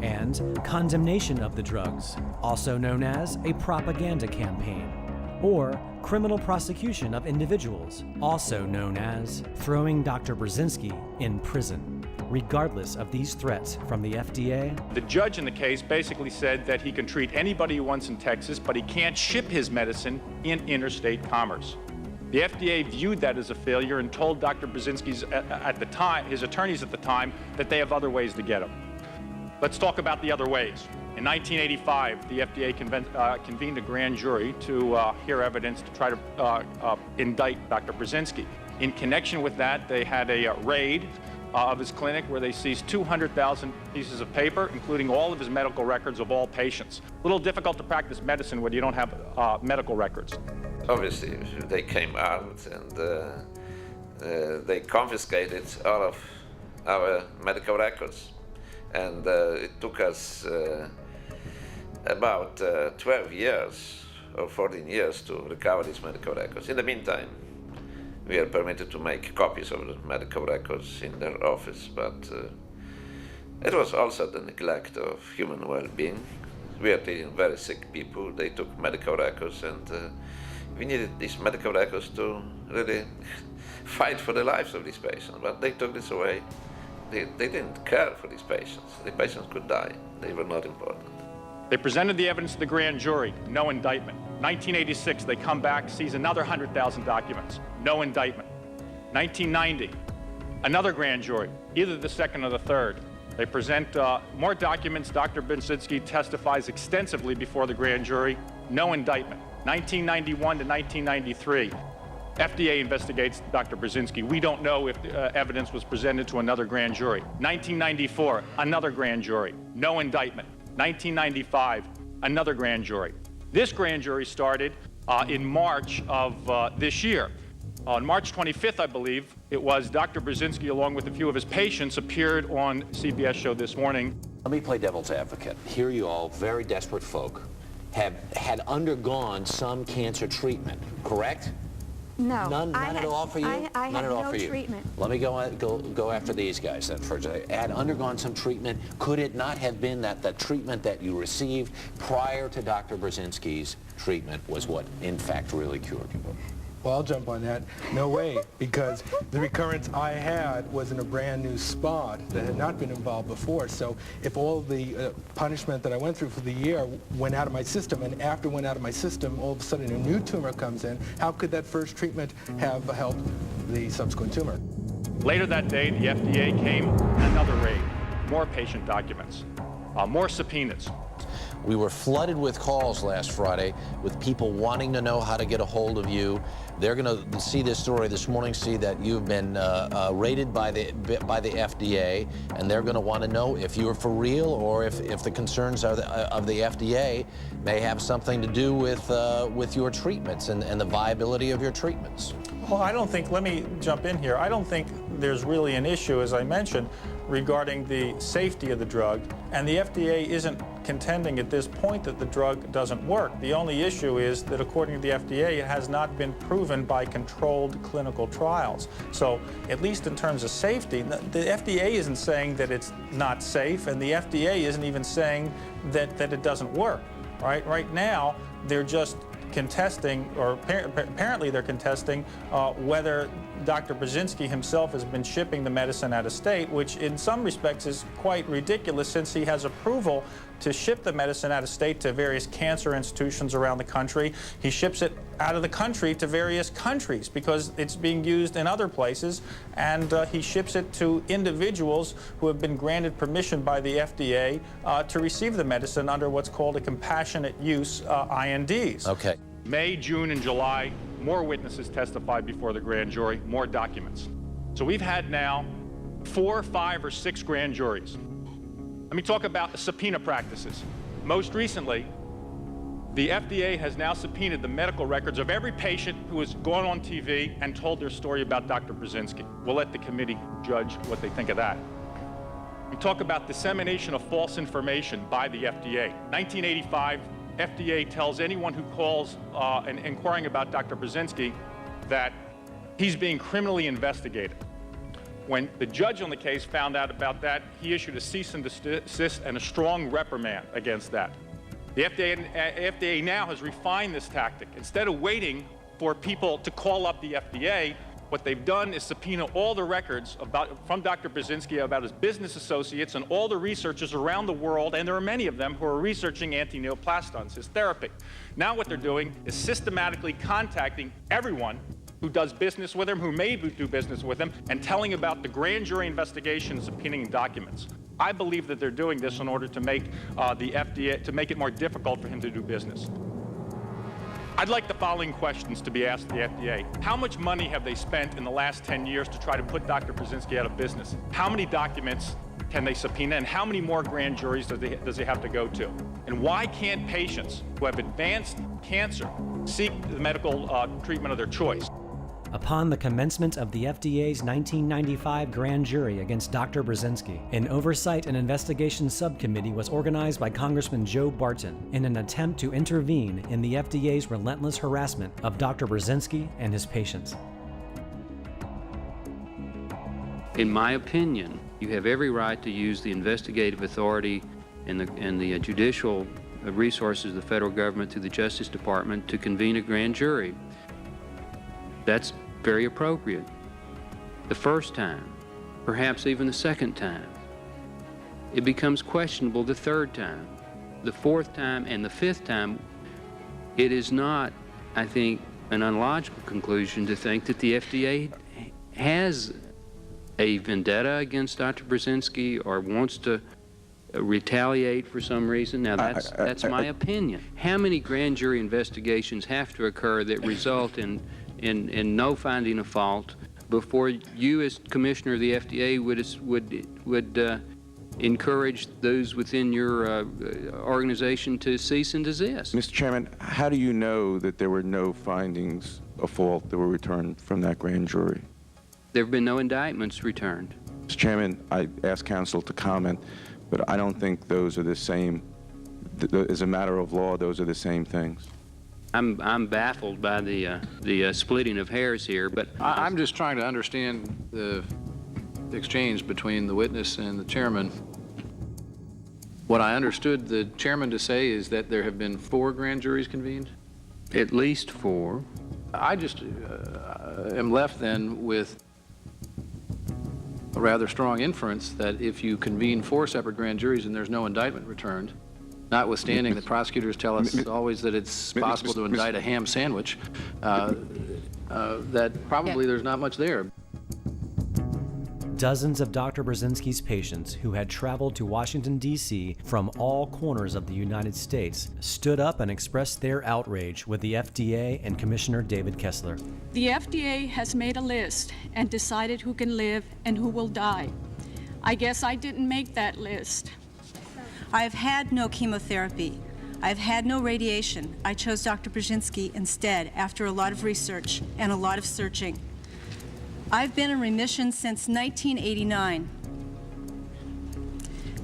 and condemnation of the drugs, also known as a propaganda campaign, or criminal prosecution of individuals, also known as throwing Dr. Burzynski in prison. Regardless of these threats from the FDA, the judge in the case basically said that he can treat anybody he wants in Texas, but he can't ship his medicine in interstate commerce. The FDA viewed that as a failure and told Dr. Burzynski's at the time, his attorneys at the time, that they have other ways to get him. Let's talk about the other ways. In 1985, the FDA convened a grand jury to hear evidence to try to indict Dr. Burzynski. In connection with that, they had a raid of his clinic where they seized 200,000 pieces of paper, including all of his medical records of all patients. A little difficult to practice medicine when you don't have medical records. Obviously, they came out and they confiscated all of our medical records. And it took us about 12 years or 14 years to recover these medical records. In the meantime, we are permitted to make copies of the medical records in their office, but it was also the neglect of human well-being. We are treating very sick people. They took medical records, and we needed these medical records to really fight for the lives of these patients, but they took this away. They didn't care for these patients. The patients could die. They were not important. They presented the evidence to the grand jury, no indictment. 1986, they come back, seize another 100,000 documents, no indictment. 1990, another grand jury, either the second or the third. They present more documents. Dr. Burzynski testifies extensively before the grand jury, no indictment. 1991 to 1993, FDA investigates Dr. Burzynski. We don't know if evidence was presented to another grand jury. 1994, another grand jury, no indictment. 1995, another grand jury. This grand jury started in March of this year. On March 25th, I believe, it was Dr. Burzynski, along with a few of his patients, appeared on CBS show This Morning. Let me play devil's advocate. Here you all, very desperate folk, had undergone some cancer treatment, correct? No. None at all for you? I None had at all no for you. treatment. Let me go after these guys then first. Had undergone some treatment. Could it not have been that the treatment that you received prior to Dr. Burzynski's treatment was what, in fact, really cured you? Well, I'll jump on that. No way, because the recurrence I had was in a brand new spot that had not been involved before. So if all the punishment that I went through for the year went out of my system, and after it went out of my system, all of a sudden a new tumor comes in, how could that first treatment have helped the subsequent tumor? Later that day, the FDA came, another raid, more patient documents, more subpoenas. We were flooded with calls last Friday with people wanting to know how to get a hold of you. They're going to see this story this morning, see that you've been raided by the FDA, and they're going to want to know if you're for real or if the concerns of the FDA may have something to do with your treatments and the viability of your treatments. Well, I don't think, let me jump in here. I don't think there's really an issue, as I mentioned, regarding the safety of the drug, and the FDA isn't contending at this point that the drug doesn't work. The only issue is that according to the FDA, it has not been proven by controlled clinical trials. So at least in terms of safety, the FDA isn't saying that it's not safe, and the FDA isn't even saying that it doesn't work. Right now, they're just contesting, or apparently they're contesting, whether Dr. Burzynski himself has been shipping the medicine out of state, which in some respects is quite ridiculous since he has approval to ship the medicine out of state to various cancer institutions around the country. He ships it out of the country to various countries because it's being used in other places, and he ships it to individuals who have been granted permission by the FDA to receive the medicine under what's called a compassionate use INDs. Okay. May, June, and July, more witnesses testified before the grand jury, more documents. So we've had now 4, 5, or 6 grand juries. Let me talk about the subpoena practices. Most recently, The FDA has now subpoenaed the medical records of every patient who has gone on TV and told their story about Dr. Burzynski. We'll let the committee judge what they think of that. We talk about dissemination of false information by the FDA. 1985, FDA tells anyone who calls and inquiring about Dr. Burzynski that he's being criminally investigated. When the judge on the case found out about that, he issued a cease and desist and a strong reprimand against that. The FDA now has refined this tactic. Instead of waiting for people to call up the FDA, what they've done is subpoena all the records from Dr. Burzynski about his business associates and all the researchers around the world, and there are many of them who are researching anti-neoplastons, his therapy. Now what they're doing is systematically contacting everyone who does business with him, who may do business with him, and telling about the grand jury investigation, subpoenaing documents. I believe that they're doing this in order to make the FDA, to make it more difficult for him to do business. I'd like the following questions to be asked the FDA. How much money have they spent in the last 10 years to try to put Dr. Burzynski out of business? How many documents can they subpoena, and how many more grand juries does he have to go to? And why can't patients who have advanced cancer seek the medical treatment of their choice? Upon the commencement of the FDA's 1995 grand jury against Dr. Burzynski, an oversight and investigation subcommittee was organized by Congressman Joe Barton in an attempt to intervene in the FDA's relentless harassment of Dr. Burzynski and his patients. In my opinion, you have every right to use the investigative authority and the judicial resources of the federal government through the Justice Department to convene a grand jury. That's very appropriate. The first time, perhaps even the second time. It becomes questionable the third time, the fourth time, and the fifth time. It is not, I think, an unlogical conclusion to think that the FDA has a vendetta against Dr. Burzynski or wants to retaliate for some reason. Now, that's my opinion. How many grand jury investigations have to occur that result in no finding of fault before you, as commissioner of the FDA, would encourage those within your organization to cease and desist? Mr. Chairman, how do you know that there were no findings of fault that were returned from that grand jury? There have been no indictments returned. Mr. Chairman, I ask counsel to comment, but I don't think those are the same. As a matter of law, those are the same things. I'm baffled by the splitting of hairs here, but I'm just trying to understand the exchange between the witness and the chairman. What I understood the chairman to say is that there have been 4 grand juries convened? At least 4. I just am left then with a rather strong inference that if you convene 4 separate grand juries and there's no indictment returned, notwithstanding that prosecutors tell us always that it's possible to indict a ham sandwich, that probably there's not much there. Dozens of Dr. Burzynski's patients who had traveled to Washington, D.C. from all corners of the United States stood up and expressed their outrage with the FDA and Commissioner David Kessler. The FDA has made a list and decided who can live and who will die. I guess I didn't make that list. I've had no chemotherapy. I've had no radiation. I chose Dr. Burzynski instead after a lot of research and a lot of searching. I've been in remission since 1989.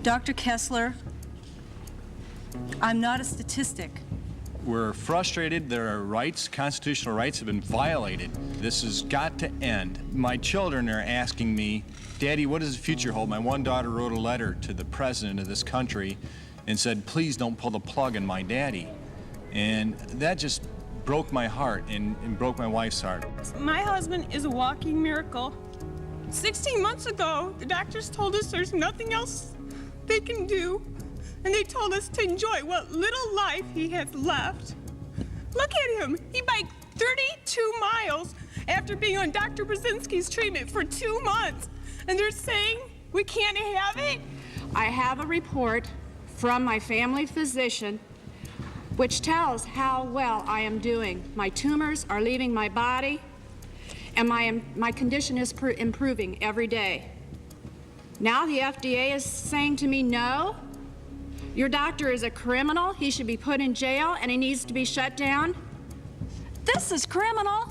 Dr. Kessler, I'm not a statistic. We're frustrated that our rights, constitutional rights, have been violated. This has got to end. My children are asking me, Daddy, what does the future hold? My one daughter wrote a letter to the president of this country and said, please don't pull the plug on my daddy. And that just broke my heart and broke my wife's heart. My husband is a walking miracle. 16 months ago, the doctors told us there's nothing else they can do, and they told us to enjoy what little life he has left. Look at him. He biked 32 miles after being on Dr. Burzynski's treatment for 2 months, and they're saying we can't have it? I have a report from my family physician which tells how well I am doing. My tumors are leaving my body, and my condition is improving every day. Now the FDA is saying to me, no, Your doctor is a criminal. He should be put in jail, and he needs to be shut down. This is criminal.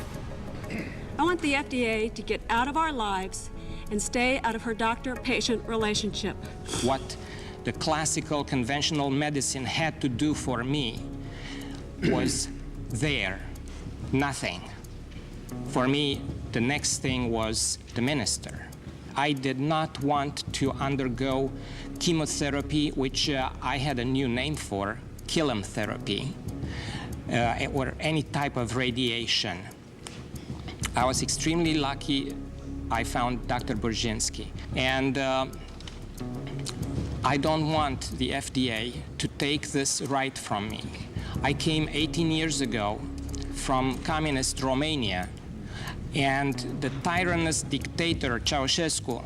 I want the FDA to get out of our lives and stay out of her doctor-patient relationship. What the classical conventional medicine had to do for me was there, nothing. For me, the next thing was the minister. I did not want to undergo chemotherapy, which I had a new name for, chemotherapy, or any type of radiation. I was extremely lucky. I found Dr. Burzynski. And I don't want the FDA to take this right from me. I came 18 years ago from communist Romania, and the tyrannous dictator Ceausescu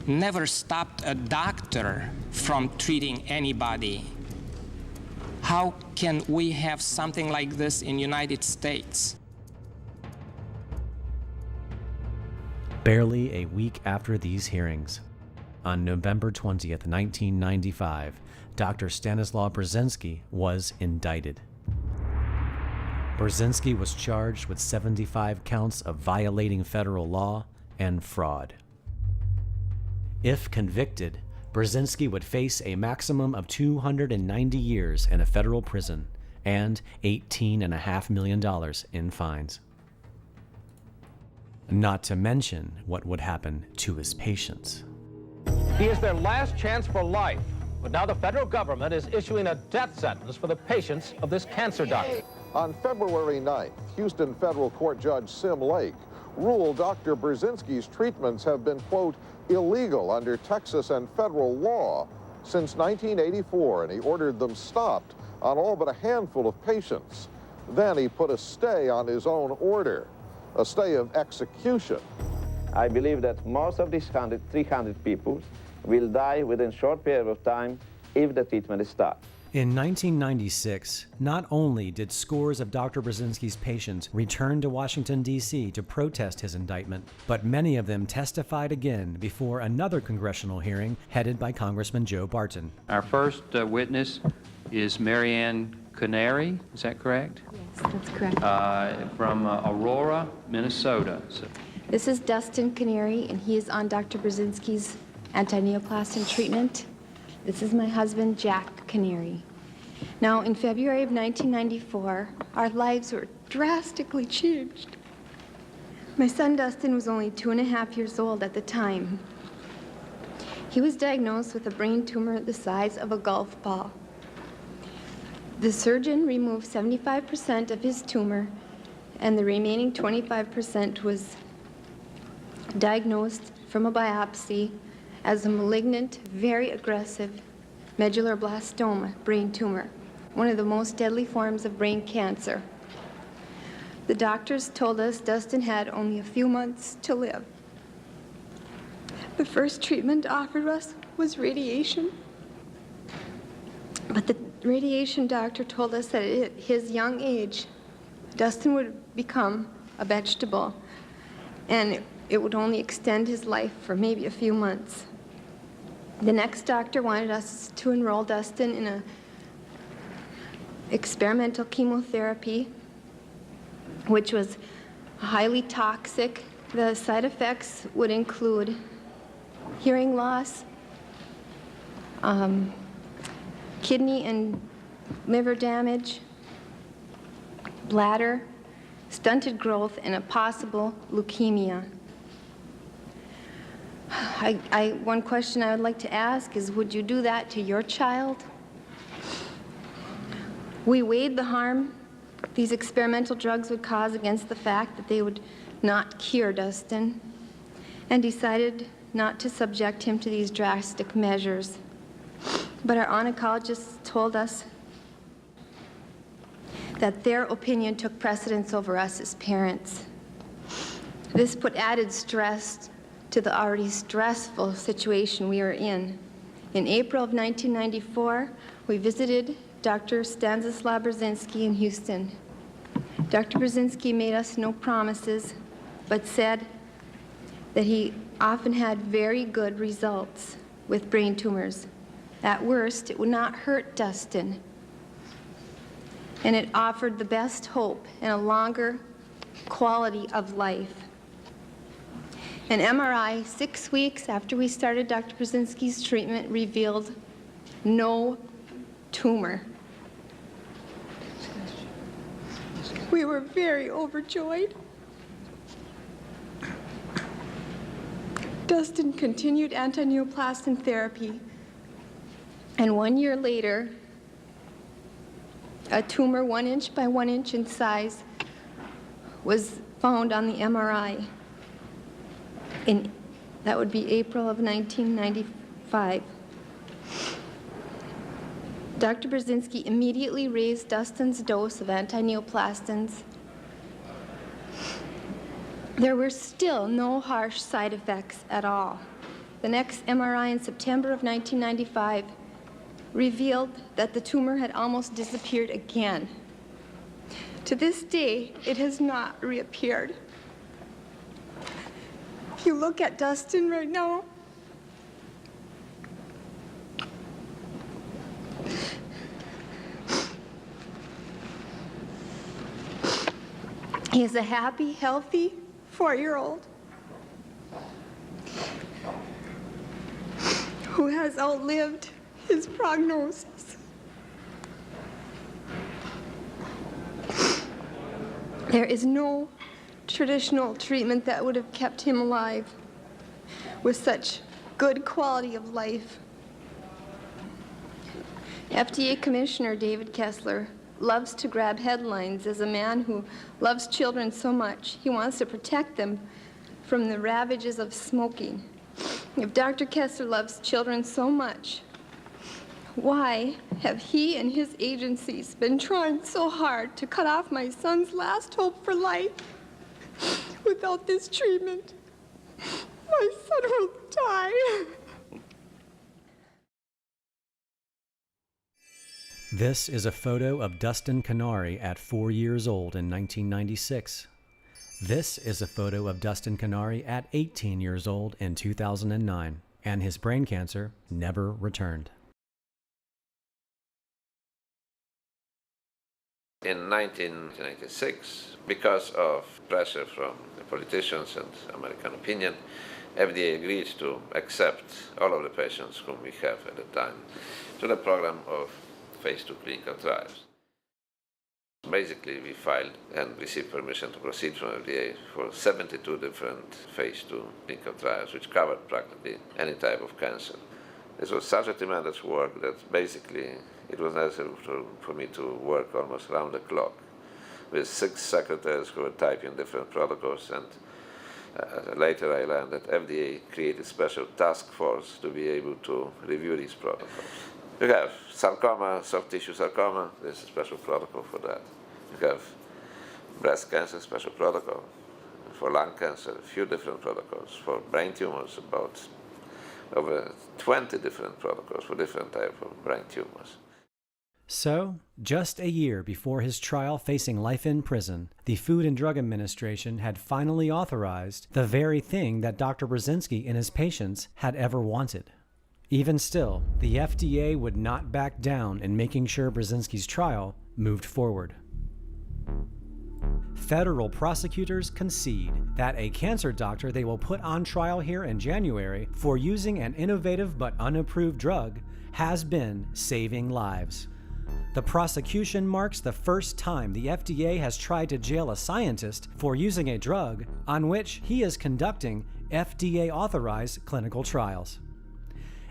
never stopped a doctor from treating anybody. How can we have something like this in the United States? Barely a week after these hearings, on November 20th, 1995, Dr. Stanislaw Burzynski was indicted. Burzynski was charged with 75 counts of violating federal law and fraud. If convicted, Burzynski would face a maximum of 290 years in a federal prison and $18.5 million in fines. Not to mention what would happen to his patients. He is their last chance for life, but now the federal government is issuing a death sentence for the patients of this cancer doctor. On February 9th, Houston federal court judge Sim Lake ruled Dr. Burzynski's treatments have been, quote, illegal under Texas and federal law since 1984, and he ordered them stopped on all but a handful of patients. Then he put a stay on his own order, a stay of execution. I believe that most of these 300 people will die within a short period of time if the treatment is stopped. In 1996, not only did scores of Dr. Burzynski's patients return to Washington, D.C. to protest his indictment, but many of them testified again before another congressional hearing headed by Congressman Joe Barton. Our first witness is Marianne Canary, is that correct? Yes, that's correct. From Aurora, Minnesota. This is Dustin Canary, and he is on Dr. Burzynski's anti-neoplastic treatment. This is my husband, Jack Canary. Now, in February of 1994, our lives were drastically changed. My son, Dustin, was only 2.5 years old at the time. He was diagnosed with a brain tumor the size of a golf ball. The surgeon removed 75% of his tumor, and the remaining 25% was diagnosed from a biopsy as a malignant, very aggressive medulloblastoma brain tumor, one of the most deadly forms of brain cancer. The doctors told us Dustin had only a few months to live. The first treatment offered us was radiation, but the radiation doctor told us that at his young age, Dustin would become a vegetable, and it would only extend his life for maybe a few months. The next doctor wanted us to enroll Dustin in an experimental chemotherapy, which was highly toxic. The side effects would include hearing loss, kidney and liver damage, bladder, stunted growth, and a possible leukemia. One question I would like to ask is, would you do that to your child? We weighed the harm these experimental drugs would cause against the fact that they would not cure Dustin, and decided not to subject him to these drastic measures. But our oncologists told us that their opinion took precedence over us as parents. This put added stress to the already stressful situation we were in. In April of 1994, we visited Dr. Stanislaw Burzynski in Houston. Dr. Burzynski made us no promises, but said that he often had very good results with brain tumors, At worst, it would not hurt Dustin, and it offered the best hope and a longer quality of life. An MRI 6 weeks after we started Dr. Burzynski's treatment revealed no tumor. We were very overjoyed. Dustin continued antineoplastin therapy, and 1 year later, a tumor 1 inch by 1 inch in size was found on the MRI. That would be April of 1995. Dr. Burzynski immediately raised Dustin's dose of antineoplastins. There were still no harsh side effects at all. The next MRI in September of 1995 revealed that the tumor had almost disappeared again. To this day, it has not reappeared. If you look at Dustin right now, he is a happy, healthy 4-year-old who has outlived his prognosis. There is no traditional treatment that would have kept him alive with such good quality of life. FDA Commissioner David Kessler loves to grab headlines as a man who loves children so much. He wants to protect them from the ravages of smoking. If Dr. Kessler loves children so much, why have he and his agencies been trying so hard to cut off my son's last hope for life? Without this treatment, my son will die. This is a photo of Dustin Canary at 4 years old in 1996. This is a photo of Dustin Canary at 18 years old in 2009, and his brain cancer never returned. In 1996, because of pressure from the politicians and American opinion, FDA agreed to accept all of the patients whom we have at the time to the program of phase 2 clinical trials. Basically, we filed and received permission to proceed from FDA for 72 different phase 2 clinical trials, which covered practically any type of cancer. This was such a tremendous work that basically it was necessary for me to work almost around the clock with 6 secretaries who were typing different protocols, and later I learned that FDA created a special task force to be able to review these protocols. You have sarcoma, soft tissue sarcoma, there's a special protocol for that. You have breast cancer, special protocol. For lung cancer, a few different protocols. For brain tumors, about over 20 different protocols for different types of brain tumors. So, just a year before his trial facing life in prison, the Food and Drug Administration had finally authorized the very thing that Dr. Burzynski and his patients had ever wanted. Even still, the FDA would not back down in making sure Burzynski's trial moved forward. Federal prosecutors concede that a cancer doctor they will put on trial here in January for using an innovative but unapproved drug has been saving lives. The prosecution marks the first time the FDA has tried to jail a scientist for using a drug on which he is conducting FDA-authorized clinical trials.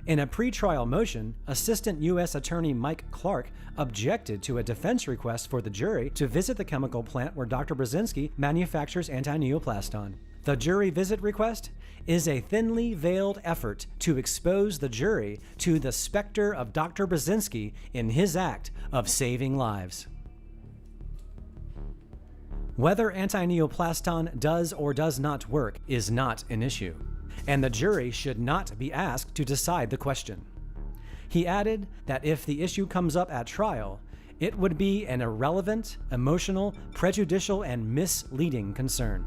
In a pretrial motion, Assistant U.S. Attorney Mike Clark objected to a defense request for the jury to visit the chemical plant where Dr. Burzynski manufactures antineoplaston. The jury visit request is a thinly veiled effort to expose the jury to the specter of Dr. Burzynski in his act of saving lives. Whether antineoplaston does or does not work is not an issue, and the jury should not be asked to decide the question. He added that if the issue comes up at trial, it would be an irrelevant, emotional, prejudicial, and misleading concern.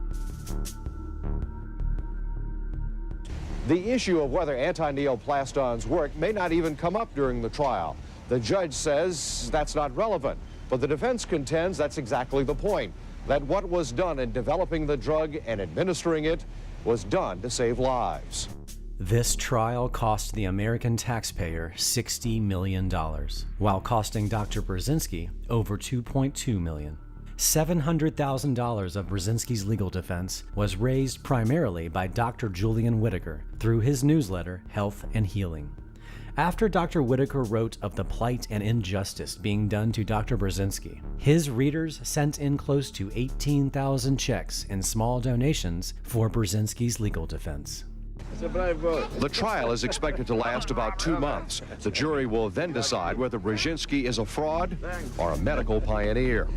The issue of whether anti-neoplastons work may not even come up during the trial. The judge says that's not relevant, but the defense contends that's exactly the point, that what was done in developing the drug and administering it was done to save lives. This trial cost the American taxpayer $60 million, while costing Dr. Burzynski over $2.2 million. $700,000 of Burzynski's legal defense was raised primarily by Dr. Julian Whitaker through his newsletter, Health and Healing. After Dr. Whitaker wrote of the plight and injustice being done to Dr. Burzynski, his readers sent in close to 18,000 checks in small donations for Burzynski's legal defense. The trial is expected to last about 2 months. The jury will then decide whether Burzynski is a fraud or a medical pioneer.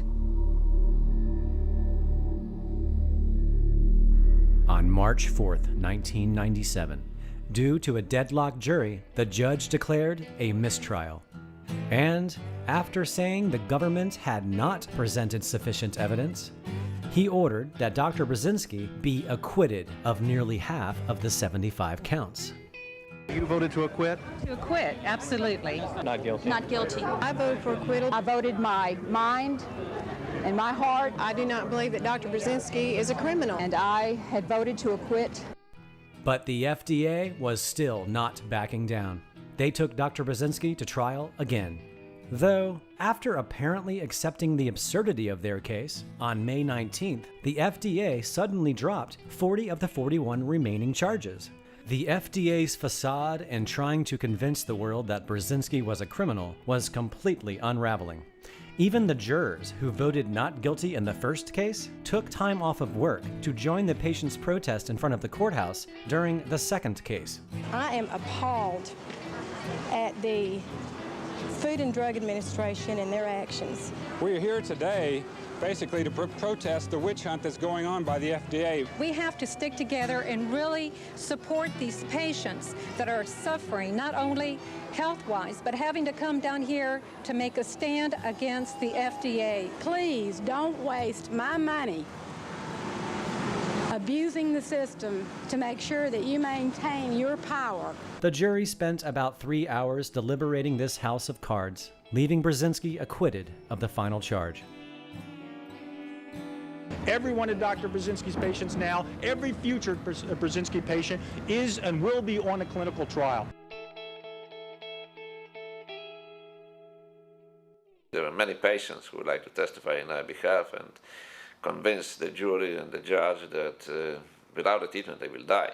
On March 4th, 1997, due to a deadlocked jury, the judge declared a mistrial. And after saying the government had not presented sufficient evidence, he ordered that Dr. Burzynski be acquitted of nearly half of the 75 counts. You voted to acquit? To acquit, absolutely. Not guilty. Not guilty. I voted for acquittal. I voted my mind and my heart. I do not believe that Dr. Burzynski is a criminal. And I had voted to acquit. But the FDA was still not backing down. They took Dr. Burzynski to trial again. Though, after apparently accepting the absurdity of their case, on May 19th, the FDA suddenly dropped 40 of the 41 remaining charges. The FDA's facade in trying to convince the world that Burzynski was a criminal was completely unraveling. Even the jurors who voted not guilty in the first case took time off of work to join the patient's protest in front of the courthouse during the second case. I am appalled at the Food and Drug Administration and their actions. We're here today basically to protest the witch hunt that's going on by the FDA. We have to stick together and really support these patients that are suffering, not only health-wise, but having to come down here to make a stand against the FDA. Please don't waste my money abusing the system to make sure that you maintain your power. The jury spent about 3 hours deliberating this house of cards, leaving Burzynski acquitted of the final charge. Every one of Dr. Burzynski's patients now, every future Burzynski patient is and will be on a clinical trial. There are many patients who would like to testify in our behalf and convince the jury and the judge that without the treatment they will die.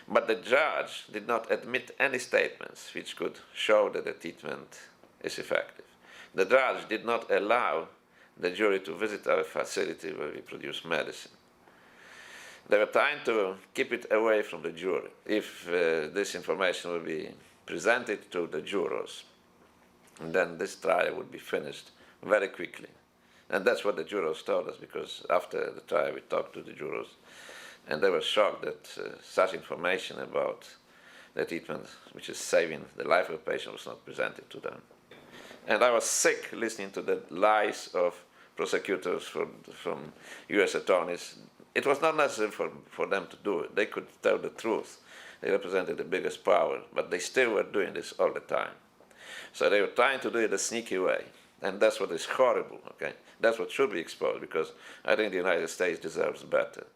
But the judge did not admit any statements which could show that the treatment is effective. The judge did not allow the jury to visit our facility where we produce medicine. They were trying to keep it away from the jury. If this information will be presented to the jurors, then this trial would be finished very quickly. And that's what the jurors told us, because after the trial we talked to the jurors, and they were shocked that such information about the treatment, which is saving the life of a patient, was not presented to them. And I was sick listening to the lies of prosecutors from U.S. attorneys. It was not necessary for them to do it. They could tell the truth. They represented the biggest power, but they still were doing this all the time. So they were trying to do it a sneaky way. And that's what is horrible, okay? That's what should be exposed, because I think the United States deserves better.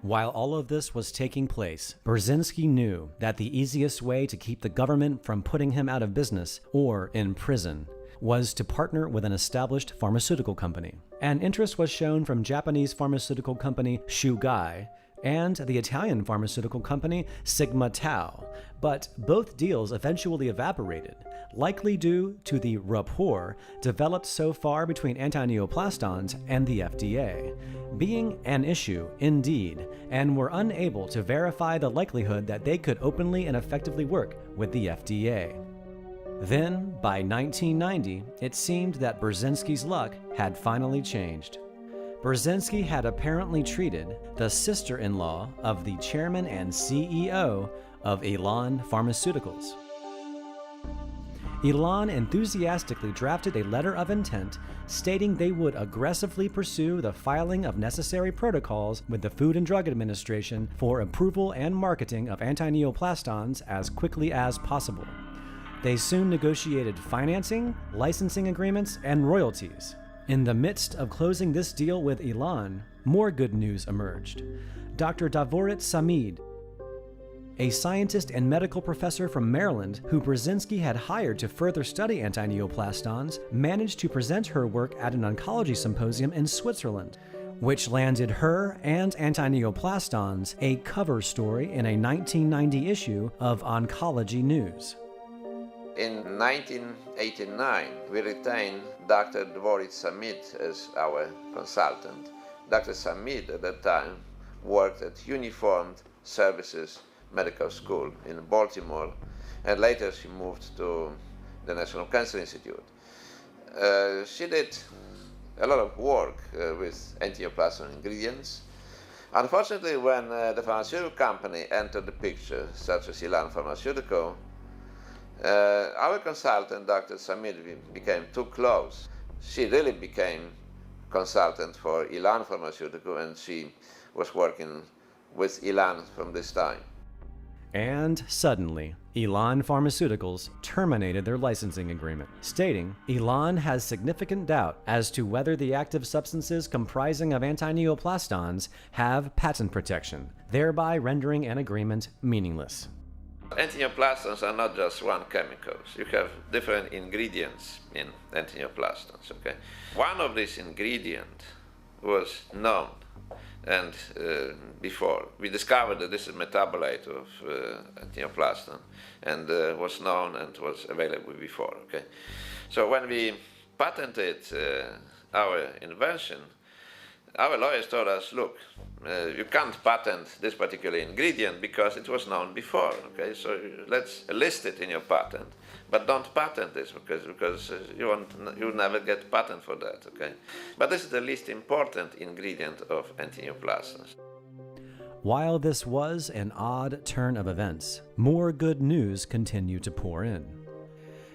While all of this was taking place, Burzynski knew that the easiest way to keep the government from putting him out of business or in prison was to partner with an established pharmaceutical company. An interest was shown from Japanese pharmaceutical company Chugai and the Italian pharmaceutical company Sigma Tau, but both deals eventually evaporated, likely due to the rapport developed so far between anti-neoplastons and the FDA, being an issue indeed, and were unable to verify the likelihood that they could openly and effectively work with the FDA. Then, by 1990, it seemed that Burzynski's luck had finally changed. Burzynski had apparently treated the sister-in-law of the chairman and CEO of Elan Pharmaceuticals. Elan enthusiastically drafted a letter of intent stating they would aggressively pursue the filing of necessary protocols with the Food and Drug Administration for approval and marketing of antineoplastons as quickly as possible. They soon negotiated financing, licensing agreements, and royalties. In the midst of closing this deal with Elan, more good news emerged. Dr. Davorit Samid, a scientist and medical professor from Maryland who Burzynski had hired to further study antineoplastons, managed to present her work at an oncology symposium in Switzerland, which landed her and antineoplastons a cover story in a 1990 issue of Oncology News. In 1989, we retained Dr. Davorit Samid as our consultant. Dr. Samid at that time worked at Uniformed Services Medical School in Baltimore, and later she moved to the National Cancer Institute. She did a lot of work with antineoplaston ingredients. Unfortunately, when the pharmaceutical company entered the picture, such as Elan Pharmaceutical, our consultant, Dr. Samid, became too close. She really became consultant for Elan Pharmaceutical, and she was working with Elan from this time. And suddenly, Elan Pharmaceuticals terminated their licensing agreement, stating Elan has significant doubt as to whether the active substances comprising of antineoplastons have patent protection, thereby rendering an agreement meaningless. Antineoplastons are not just one chemical. You have different ingredients in antineoplastons, okay? One of these ingredients was known, and before we discovered that this is a metabolite of antineoplaston, and was known and was available before, okay? So when we patented our invention, our lawyers told us, look, you can't patent this particular ingredient because it was known before, okay? So let's list it in your patent, but don't patent this because you never get patent for that, okay? But this is the least important ingredient of antineoplastons. While this was an odd turn of events, more good news continued to pour in.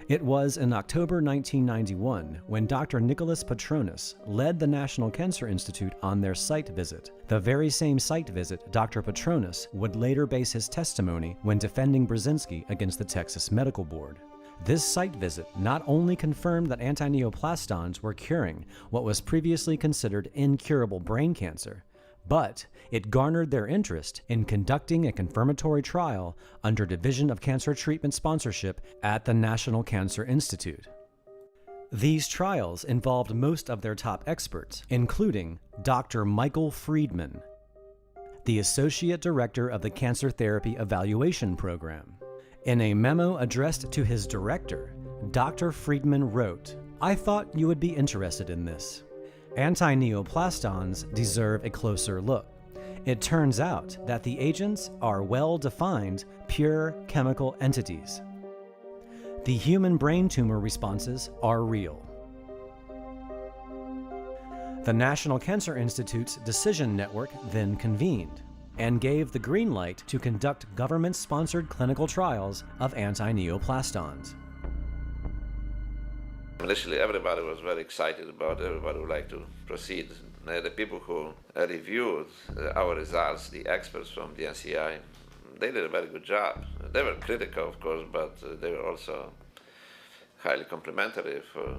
It was in October 1991 when Dr. Nicholas Petronas led the National Cancer Institute on their site visit, the very same site visit Dr. Petronas would later base his testimony when defending Burzynski against the Texas Medical Board. This site visit not only confirmed that antineoplastons were curing what was previously considered incurable brain cancer, but it garnered their interest in conducting a confirmatory trial under Division of Cancer Treatment sponsorship at the National Cancer Institute. These trials involved most of their top experts, including Dr. Michael Friedman, the Associate Director of the Cancer Therapy Evaluation Program. In a memo addressed to his director, Dr. Friedman wrote, "I thought you would be interested in this. Antineoplastons deserve a closer look. It turns out that the agents are well-defined, pure chemical entities. The human brain tumor responses are real." The National Cancer Institute's decision network then convened and gave the green light to conduct government-sponsored clinical trials of antineoplastons. Initially, everybody was very excited about it. Everybody would like to proceed. The people who reviewed our results, the experts from the NCI, they did a very good job. They were critical, of course, but they were also highly complimentary for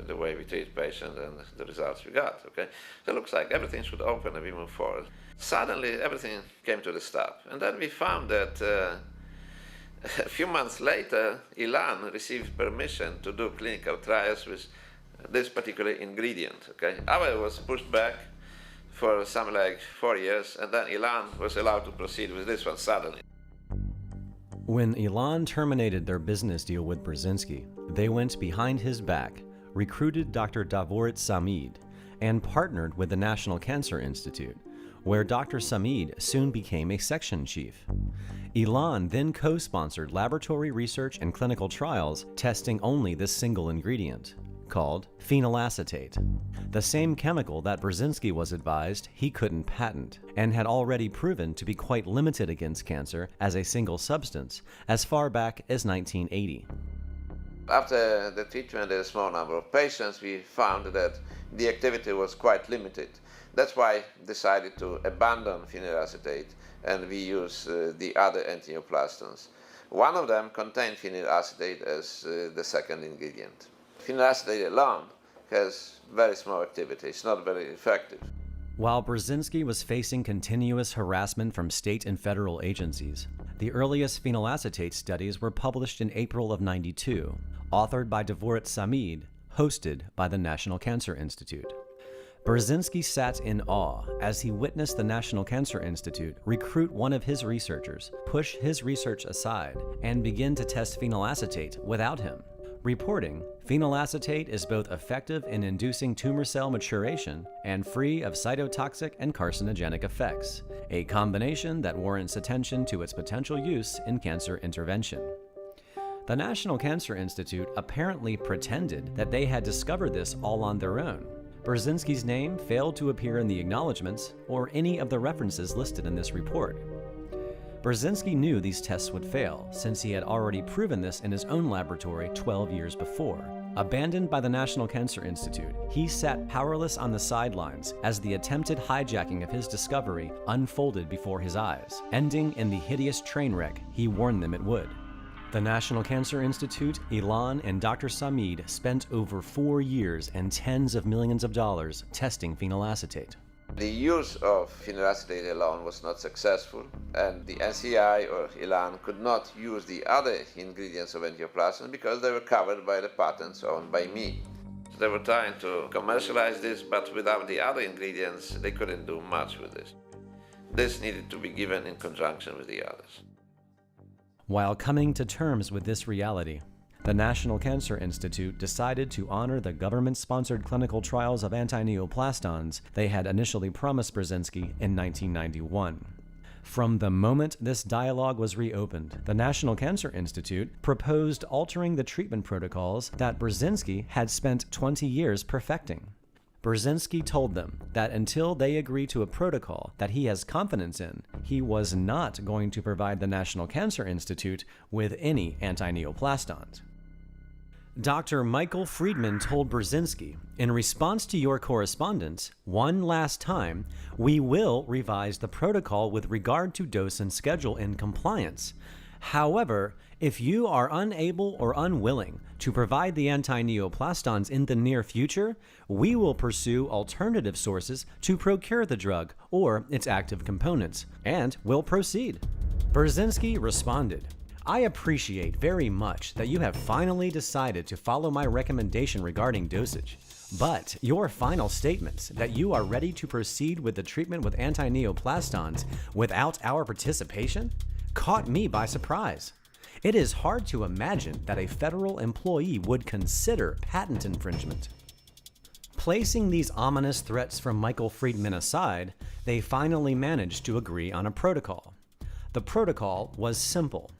the way we treat patients and the results we got, okay? So it looks like everything should open and we move forward. Suddenly, everything came to the stop. And then we found that a few months later, Elan received permission to do clinical trials with this particular ingredient, okay? Ours was pushed back for something like 4 years, and then Elan was allowed to proceed with this one suddenly. When Elan terminated their business deal with Burzynski, they went behind his back, recruited Dr. Davorit Samid, and partnered with the National Cancer Institute, where Dr. Samid soon became a section chief. Elan then co-sponsored laboratory research and clinical trials testing only this single ingredient, called phenylacetate, the same chemical that Burzynski was advised he couldn't patent, and had already proven to be quite limited against cancer as a single substance as far back as 1980. After the treatment in a small number of patients, we found that the activity was quite limited. That's why I decided to abandon phenyl acetate and we use the other antineoplastons. One of them contained phenyl acetate as the second ingredient. Phenyl acetate alone has very small activity. It's not very effective. While Burzynski was facing continuous harassment from state and federal agencies, the earliest phenylacetate studies were published in April of '92, authored by Dvorak Samid, hosted by the National Cancer Institute. Burzynski sat in awe as he witnessed the National Cancer Institute recruit one of his researchers, push his research aside, and begin to test phenylacetate without him, reporting, "Phenylacetate is both effective in inducing tumor cell maturation and free of cytotoxic and carcinogenic effects, a combination that warrants attention to its potential use in cancer intervention." The National Cancer Institute apparently pretended that they had discovered this all on their own. Burzynski's name failed to appear in the acknowledgments or any of the references listed in this report. Burzynski knew these tests would fail, since he had already proven this in his own laboratory 12 years before. Abandoned by the National Cancer Institute, he sat powerless on the sidelines as the attempted hijacking of his discovery unfolded before his eyes, ending in the hideous train wreck he warned them it would. The National Cancer Institute, Ilan, and Dr. Samid spent over 4 years and tens of millions of dollars testing phenylacetate. The use of phenyl acetate alone was not successful, and the NCI or Ilan could not use the other ingredients of antineoplastin because they were covered by the patents owned by me. They were trying to commercialize this, but without the other ingredients, they couldn't do much with this. This needed to be given in conjunction with the others. While coming to terms with this reality, the National Cancer Institute decided to honor the government-sponsored clinical trials of antineoplastons they had initially promised Burzynski in 1991. From the moment this dialogue was reopened, the National Cancer Institute proposed altering the treatment protocols that Burzynski had spent 20 years perfecting. Burzynski told them that until they agree to a protocol that he has confidence in, he was not going to provide the National Cancer Institute with any antineoplastons. Dr. Michael Friedman told Burzynski, "In response to your correspondence, one last time, we will revise the protocol with regard to dose and schedule in compliance. However, if you are unable or unwilling to provide the antineoplastons in the near future, we will pursue alternative sources to procure the drug or its active components, and will proceed." Burzynski responded, "I appreciate very much that you have finally decided to follow my recommendation regarding dosage, but your final statements that you are ready to proceed with the treatment with antineoplastons without our participation caught me by surprise. It is hard to imagine that a federal employee would consider patent infringement." Placing these ominous threats from Michael Friedman aside, they finally managed to agree on a protocol. The protocol was simple.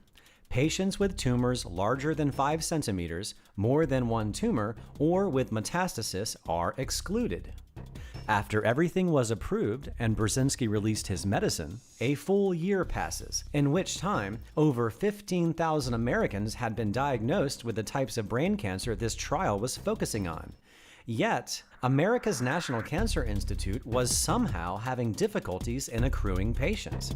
Patients with tumors larger than 5 centimeters, more than one tumor, or with metastasis are excluded. After everything was approved and Burzynski released his medicine, a full year passes, in which time over 15,000 Americans had been diagnosed with the types of brain cancer this trial was focusing on. Yet, America's National Cancer Institute was somehow having difficulties in accruing patients.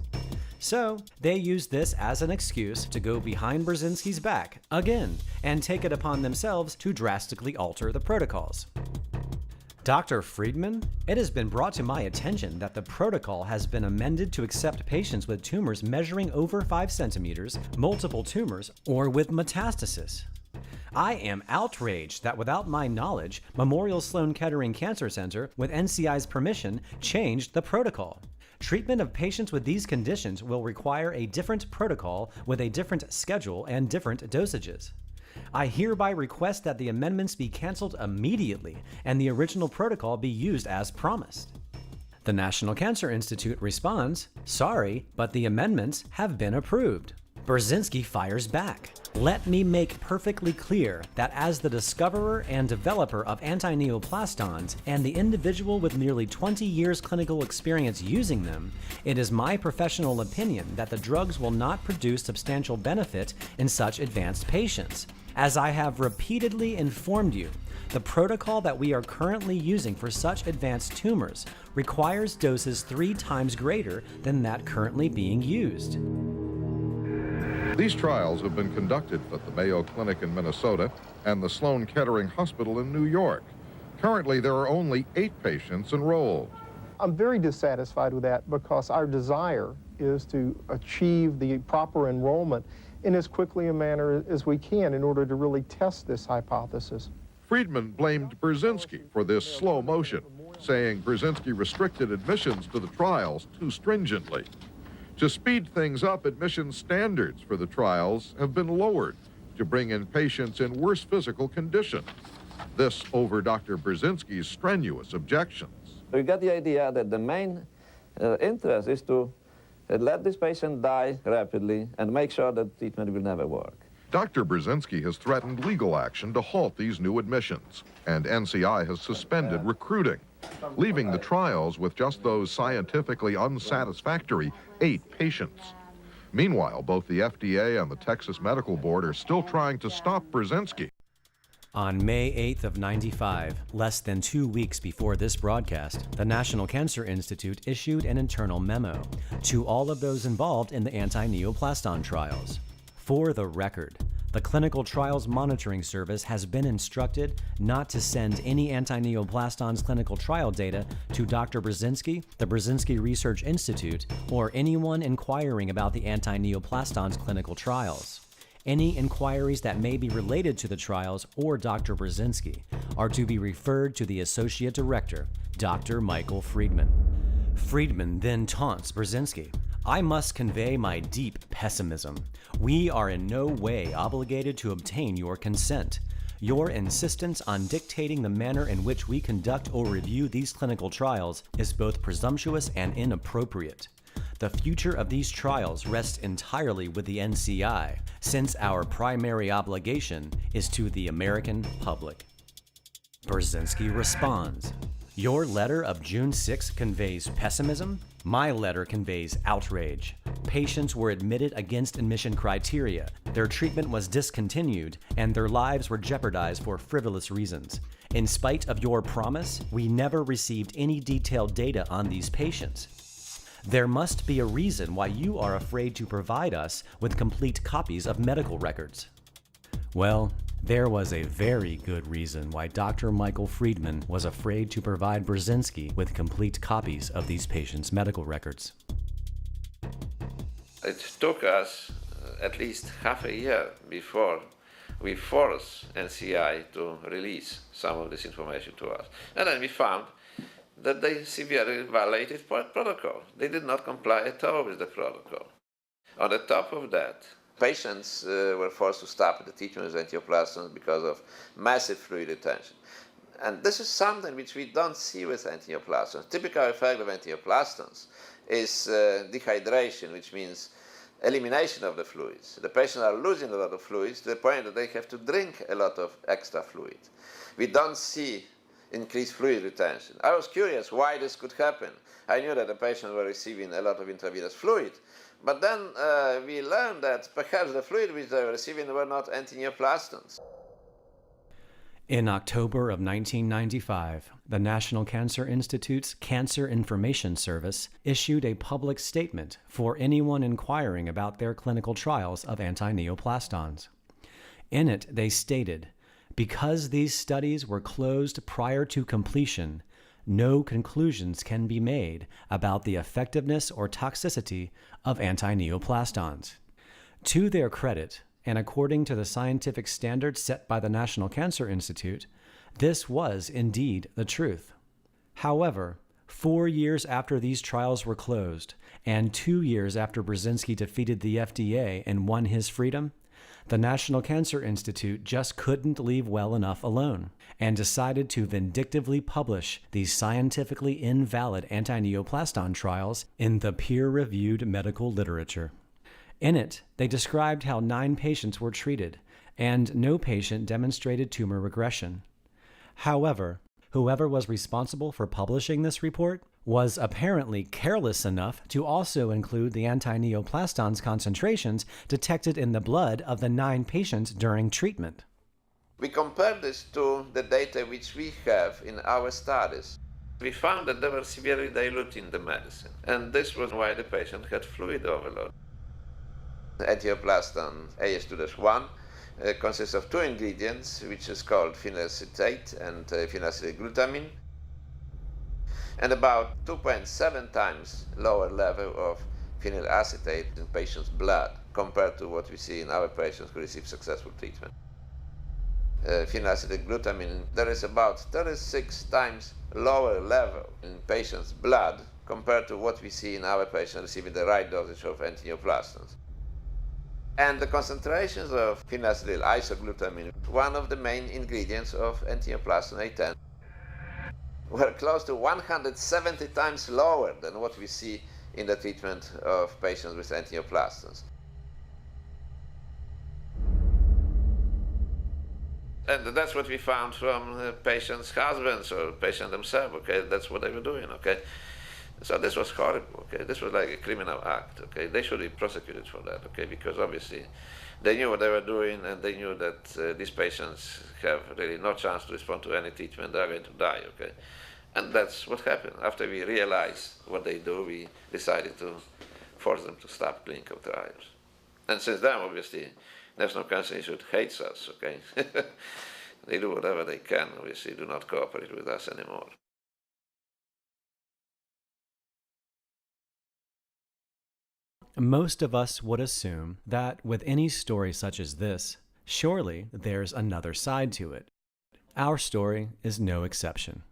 So, they used this as an excuse to go behind Burzynski's back again and take it upon themselves to drastically alter the protocols. Dr. Friedman, it has been brought to my attention that the protocol has been amended to accept patients with tumors measuring over 5 centimeters, multiple tumors, or with metastasis. I am outraged that without my knowledge, Memorial Sloan Kettering Cancer Center, with NCI's permission, changed the protocol. Treatment of patients with these conditions will require a different protocol with a different schedule and different dosages. I hereby request that the amendments be canceled immediately and the original protocol be used as promised." The National Cancer Institute responds, "Sorry, but the amendments have been approved." Burzynski fires back. "Let me make perfectly clear that as the discoverer and developer of antineoplastons and the individual with nearly 20 years clinical experience using them, it is my professional opinion that the drugs will not produce substantial benefit in such advanced patients. As I have repeatedly informed you, the protocol that we are currently using for such advanced tumors requires doses 3 times greater than that currently being used. These trials have been conducted at the Mayo Clinic in Minnesota and the Sloan Kettering Hospital in New York. Currently, there are only 8 patients enrolled. I'm very dissatisfied with that because our desire is to achieve the proper enrollment in as quickly a manner as we can in order to really test this hypothesis. Friedman blamed Burzynski for this slow motion, saying Burzynski restricted admissions to the trials too stringently. To speed things up, admission standards for the trials have been lowered to bring in patients in worse physical condition. This over Dr. Burzynski's strenuous objections. We got the idea that the main interest is to let this patient die rapidly and make sure that treatment will never work. Dr. Burzynski has threatened legal action to halt these new admissions, and NCI has suspended recruiting, leaving the trials with just those scientifically unsatisfactory 8 patients. Meanwhile, both the FDA and the Texas Medical Board are still trying to stop Burzynski. On May 8th of '95, less than 2 weeks before this broadcast, the National Cancer Institute issued an internal memo to all of those involved in the anti-neoplaston trials. For the record, the Clinical Trials Monitoring Service has been instructed not to send any anti-neoplastons clinical trial data to Dr. Burzynski, the Burzynski Research Institute, or anyone inquiring about the anti-neoplastons clinical trials. Any inquiries that may be related to the trials or Dr. Burzynski are to be referred to the Associate Director, Dr. Michael Friedman. Friedman then taunts Burzynski. I must convey my deep pessimism. We are in no way obligated to obtain your consent. Your insistence on dictating the manner in which we conduct or review these clinical trials is both presumptuous and inappropriate. The future of these trials rests entirely with the NCI, since our primary obligation is to the American public. Burzynski responds, your letter of June 6 conveys pessimism. My letter conveys outrage. Patients were admitted against admission criteria, their treatment was discontinued, and their lives were jeopardized for frivolous reasons. In spite of your promise, we never received any detailed data on these patients. There must be a reason why you are afraid to provide us with complete copies of medical records. Well, there was a very good reason why Dr. Michael Friedman was afraid to provide Burzynski with complete copies of these patients' medical records. It took us at least half a year before we forced NCI to release some of this information to us. And then we found that they severely violated protocol. They did not comply at all with the protocol. On the top of that, patients were forced to stop the treatment with antioplastons because of massive fluid retention. And this is something which we don't see with antioplastons. Typical effect of antioplastons is dehydration, which means elimination of the fluids. The patients are losing a lot of fluids to the point that they have to drink a lot of extra fluid. We don't see increased fluid retention. I was curious why this could happen. I knew that the patients were receiving a lot of intravenous fluid, but then we learned that perhaps the fluid which they were receiving were not anti-neoplastons. In October of 1995, the National Cancer Institute's Cancer Information Service issued a public statement for anyone inquiring about their clinical trials of anti-neoplastons. In it, they stated, because these studies were closed prior to completion, no conclusions can be made about the effectiveness or toxicity of anti-neoplastons. To their credit, and according to the scientific standards set by the National Cancer Institute, this was indeed the truth. However, 4 years after these trials were closed, and 2 years after Burzynski defeated the FDA and won his freedom, the National Cancer Institute just couldn't leave well enough alone and decided to vindictively publish these scientifically invalid anti-neoplaston trials in the peer-reviewed medical literature. In it, they described how 9 patients were treated, and no patient demonstrated tumor regression. However, whoever was responsible for publishing this report was apparently careless enough to also include the anti-neoplastons concentrations detected in the blood of the 9 patients during treatment. We compared this to the data which we have in our studies. We found that they were severely diluting the medicine, and this was why the patient had fluid overload. Antineoplaston AS2-1 consists of 2 ingredients, which is called phenylacetate and phenylacetylglutamine, and about 2.7 times lower level of phenylacetate in patients' blood compared to what we see in our patients who receive successful treatment. Phenylacetylglutamine, there is about 36 times lower level in patients' blood compared to what we see in our patients receiving the right dosage of antineoplastons. And the concentrations of phenylacetyl isoglutamine, one of the main ingredients of antineoplaston A10, were close to 170 times lower than what we see in the treatment of patients with antineoplastons. And that's what we found from patients' husbands or patients themselves, okay? That's what they were doing, okay? So this was horrible, okay? This was like a criminal act, okay? They should be prosecuted for that, okay? Because obviously they knew what they were doing, and they knew that these patients have really no chance to respond to any treatment. They're going to die, okay? And that's what happened. After we realized what they do, we decided to force them to stop clinical trials. And since then, obviously, National Cancer Institute hates us, okay? They do whatever they can, obviously, do not cooperate with us anymore. Most of us would assume that with any story such as this, surely there's another side to it. Our story is no exception.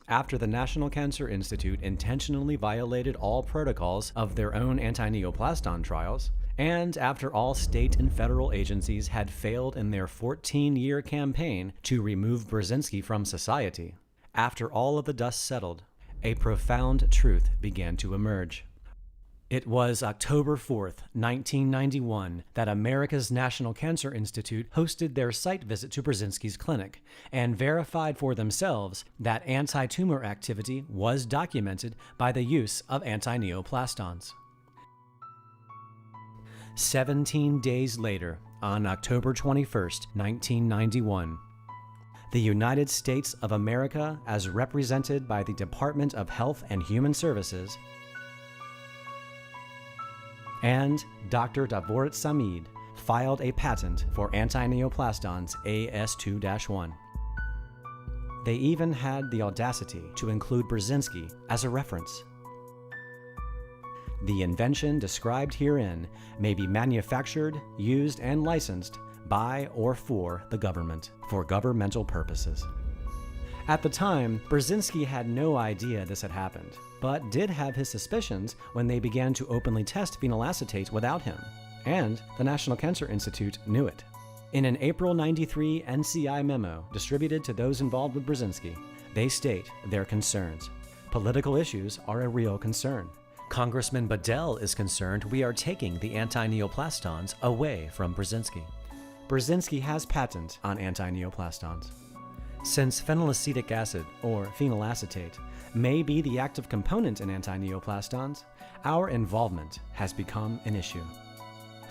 After the National Cancer Institute intentionally violated all protocols of their own anti-neoplaston trials, and after all state and federal agencies had failed in their 14-year campaign to remove Burzynski from society, after all of the dust settled, a profound truth began to emerge. It was October 4th, 1991, that America's National Cancer Institute hosted their site visit to Burzynski's clinic and verified for themselves that anti-tumor activity was documented by the use of anti-neoplastons. 17 days later, on October 21st, 1991, the United States of America, as represented by the Department of Health and Human Services, and Dr. Davorit Samid filed a patent for anti-neoplastons AS2-1. They even had the audacity to include Burzynski as a reference. The invention described herein may be manufactured, used, and licensed by or for the government for governmental purposes. At the time, Burzynski had no idea this had happened, but did have his suspicions when they began to openly test phenylacetate without him, and the National Cancer Institute knew it. In an April '93 NCI memo distributed to those involved with Burzynski, they state their concerns. Political issues are a real concern. Congressman Bedell is concerned we are taking the anti-neoplastons away from Burzynski. Burzynski has patent on anti-neoplastons. Since phenylacetic acid, or phenylacetate, may be the active component in anti-neoplastons, our involvement has become an issue.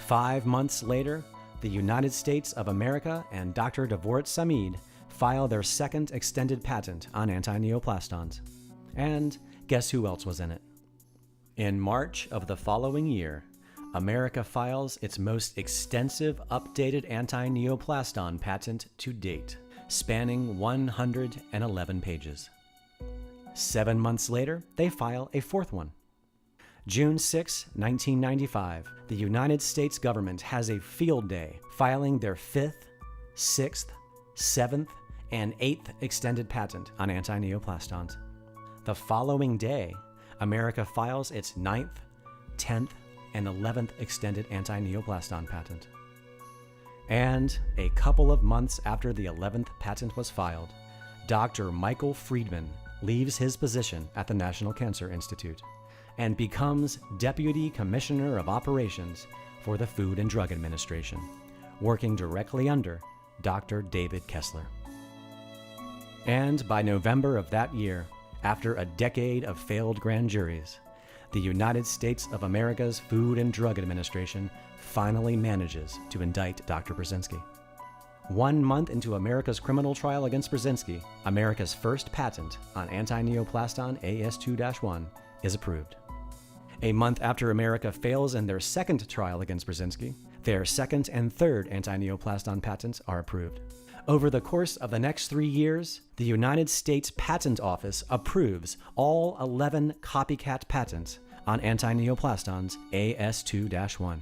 5 months later, the United States of America and Dr. Davorit Samid file their second extended patent on anti-neoplastons. And guess who else was in it? In March of the following year, America files its most extensive updated anti-neoplaston patent to date, spanning 111 pages. 7 months later, they file a fourth one. June 6, 1995, the United States government has a field day filing their 5th, 6th, 7th, and 8th extended patent on anti-neoplastons. The following day, America files its 9th, 10th, and 11th extended anti-neoplaston patent. And a couple of months after the 11th patent was filed, Dr. Michael Friedman leaves his position at the National Cancer Institute and becomes Deputy Commissioner of Operations for the Food and Drug Administration, working directly under Dr. David Kessler. And by November of that year, after a decade of failed grand juries, the United States of America's Food and Drug Administration finally manages to indict Dr. Burzynski. 1 month into America's criminal trial against Burzynski, America's first patent on anti-neoplaston AS2-1 is approved. A month after America fails in their second trial against Burzynski, their second and third anti-neoplaston patents are approved. Over the course of the next 3 years, the United States Patent Office approves all 11 copycat patents on anti-neoplastons AS2-1.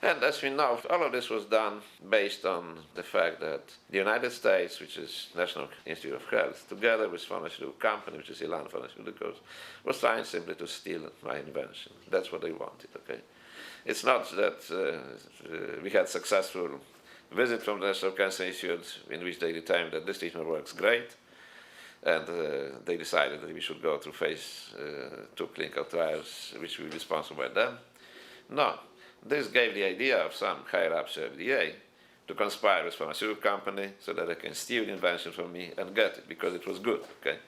And as we know, all of this was done based on the fact that the United States, which is National Institute of Health, together with pharmaceutical company, which is Elan Pharmaceuticals, was trying simply to steal my invention. That's what they wanted, okay? It's not that we had successful visit from the National Cancer Institute in which they determined that this treatment works great, and they decided that we should go through phase 2 clinical trials, which will be sponsored by them. No. This gave the idea of some higher-ups at FDA to conspire with pharmaceutical company so that they can steal the invention from me and get it because it was good, okay?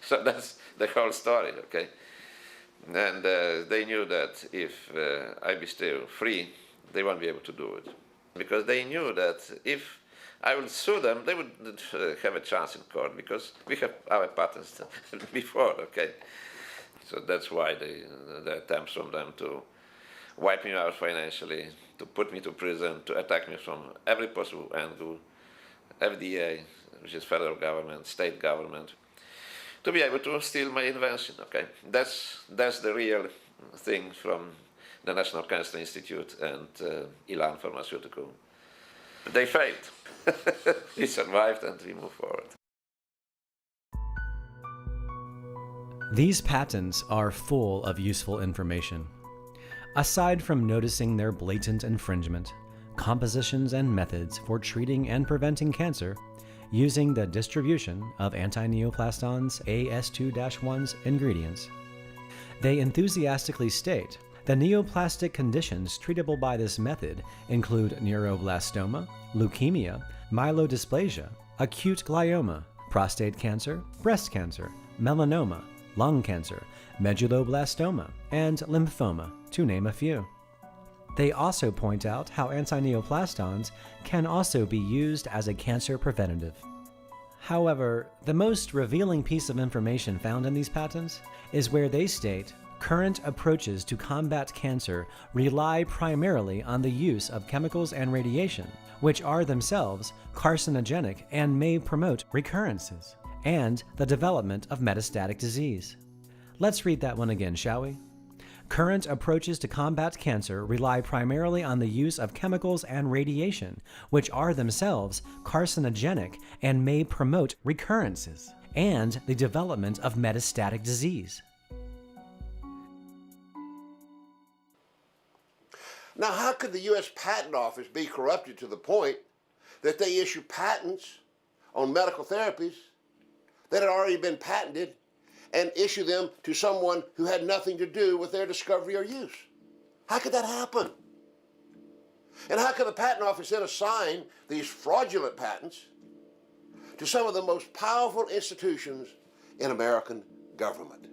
So that's the whole story, okay? And they knew that if I be still free, they won't be able to do it. Because they knew that if I would sue them, they would have a chance in court because we have our patents before, okay? So that's why the attempts from them to wipe me out financially, to put me to prison, to attack me from every possible angle, FDA, which is federal government, state government, to be able to steal my invention, okay? That's the real thing from the National Cancer Institute and Elan Pharmaceutical. They failed. We survived and we moved forward. These patents are full of useful information. Aside from noticing their blatant infringement, compositions and methods for treating and preventing cancer using the distribution of anti-neoplastons AS2-1's ingredients, they enthusiastically state the neoplastic conditions treatable by this method include neuroblastoma, leukemia, myelodysplasia, acute glioma, prostate cancer, breast cancer, melanoma, lung cancer, medulloblastoma, and lymphoma, to name a few. They also point out how anti-neoplastons can also be used as a cancer preventative. However, the most revealing piece of information found in these patents is where they state current approaches to combat cancer rely primarily on the use of chemicals and radiation, which are themselves carcinogenic and may promote recurrences, and the development of metastatic disease. Let's read that one again, shall we? Current approaches to combat cancer rely primarily on the use of chemicals and radiation, which are themselves carcinogenic and may promote recurrences, and the development of metastatic disease. Now, how could the U.S. Patent Office be corrupted to the point that they issue patents on medical therapies that had already been patented and issue them to someone who had nothing to do with their discovery or use? How could that happen? And how could the Patent Office then assign these fraudulent patents to some of the most powerful institutions in American government?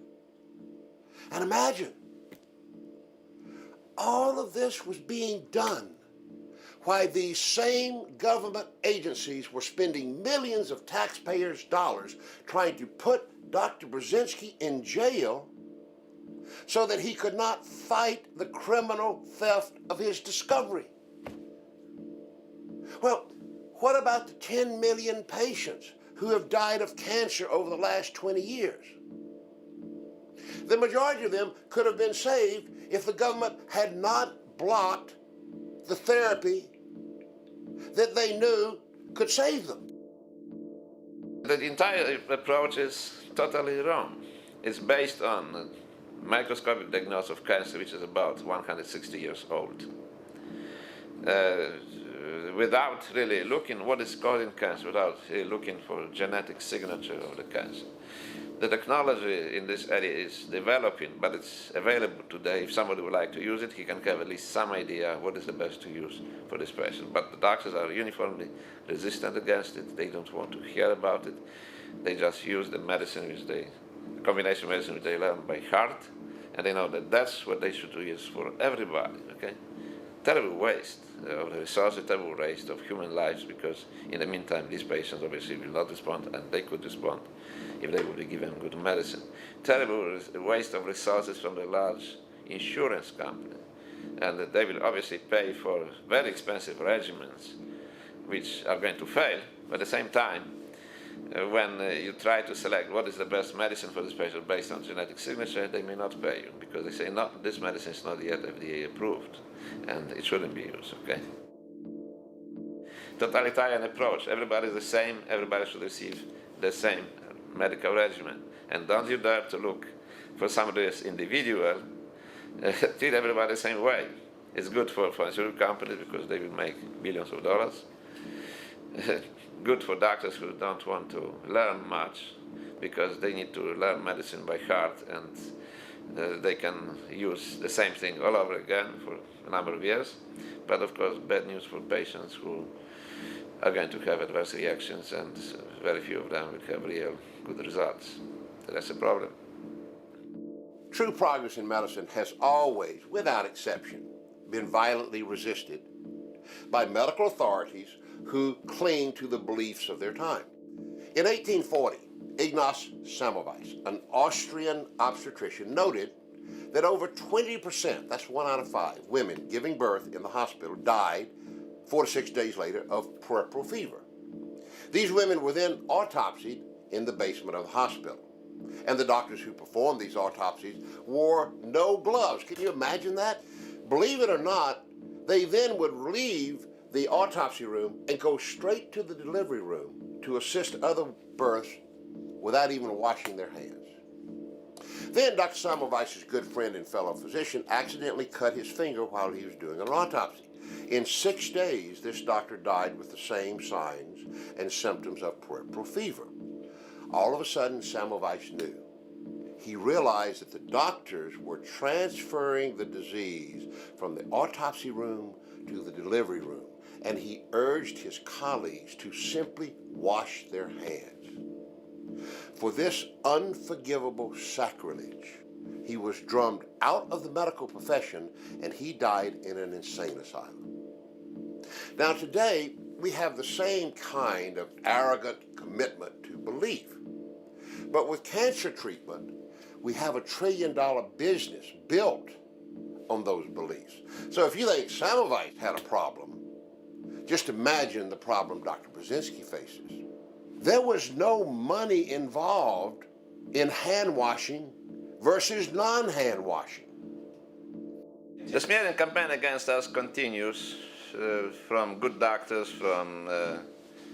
And imagine, all of this was being done while these same government agencies were spending millions of taxpayers' dollars trying to put Dr. Burzynski in jail so that he could not fight the criminal theft of his discovery. Well, what about the 10 million patients who have died of cancer over the last 20 years? The majority of them could have been saved if the government had not blocked the therapy that they knew could save them. The entire approach is totally wrong. It's based on microscopic diagnosis of cancer, which is about 160 years old. Without really looking what is causing cancer, without really looking for genetic signature of the cancer. The technology in this area is developing, but it's available today. If somebody would like to use it, he can have at least some idea what is the best to use for this patient. But the doctors are uniformly resistant against it. They don't want to hear about it. They just use the medicine, combination medicine which they learn by heart, and they know that that's what they should use for everybody, okay? Terrible waste of the resources, terrible waste of human lives, because in the meantime, these patients obviously will not respond, and they could respond if they would be given good medicine. Terrible waste of resources from the large insurance company, and they will obviously pay for very expensive regimens, which are going to fail, but at the same time, when you try to select what is the best medicine for this patient based on genetic signature, they may not pay you, because they say, no, this medicine is not yet FDA approved, and it shouldn't be used, okay? Totalitarian approach. Everybody is the same, everybody should receive the same medical regimen. And don't you dare to look for somebody as individual, treat everybody the same way. It's good for pharmaceutical companies because they will make billions of dollars. Good for doctors who don't want to learn much because they need to learn medicine by heart, and they can use the same thing all over again for a number of years. But of course, bad news for patients who are going to have adverse reactions, and very few of them will have real good results. That's a problem. True progress in medicine has always, without exception, been violently resisted by medical authorities who cling to the beliefs of their time. In 1840, Ignaz Semmelweis, an Austrian obstetrician, noted that over 20%, that's 1 out of 5, women giving birth in the hospital died 4 to 6 days later of puerperal fever. These women were then autopsied in the basement of the hospital, and the doctors who performed these autopsies wore no gloves. Can you imagine that? Believe it or not, they then would leave the autopsy room and go straight to the delivery room to assist other births without even washing their hands. Then Dr. Semmelweis's good friend and fellow physician accidentally cut his finger while he was doing an autopsy. In 6 days, this doctor died with the same signs and symptoms of puerperal fever. All of a sudden, Semmelweis knew. He realized that the doctors were transferring the disease from the autopsy room to the delivery room, and he urged his colleagues to simply wash their hands. For this unforgivable sacrilege, he was drummed out of the medical profession, and he died in an insane asylum. Now today, we have the same kind of arrogant commitment to belief. But with cancer treatment, we have $1 trillion business built on those beliefs. So if you think Semmelweis had a problem, just imagine the problem Dr. Burzynski faces. There was no money involved in hand washing versus non-hand washing. The smearing campaign against us continues from good doctors, from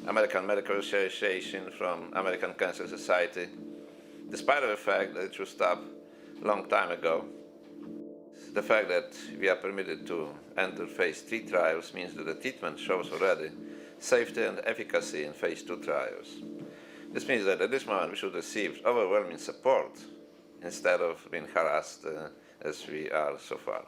American Medical Association, from American Cancer Society, despite of the fact that it should stop a long time ago. The fact that we are permitted to enter phase 3 trials means that the treatment shows already safety and efficacy in phase 2 trials. This means that at this moment we should receive overwhelming support instead of being harassed as we are so far.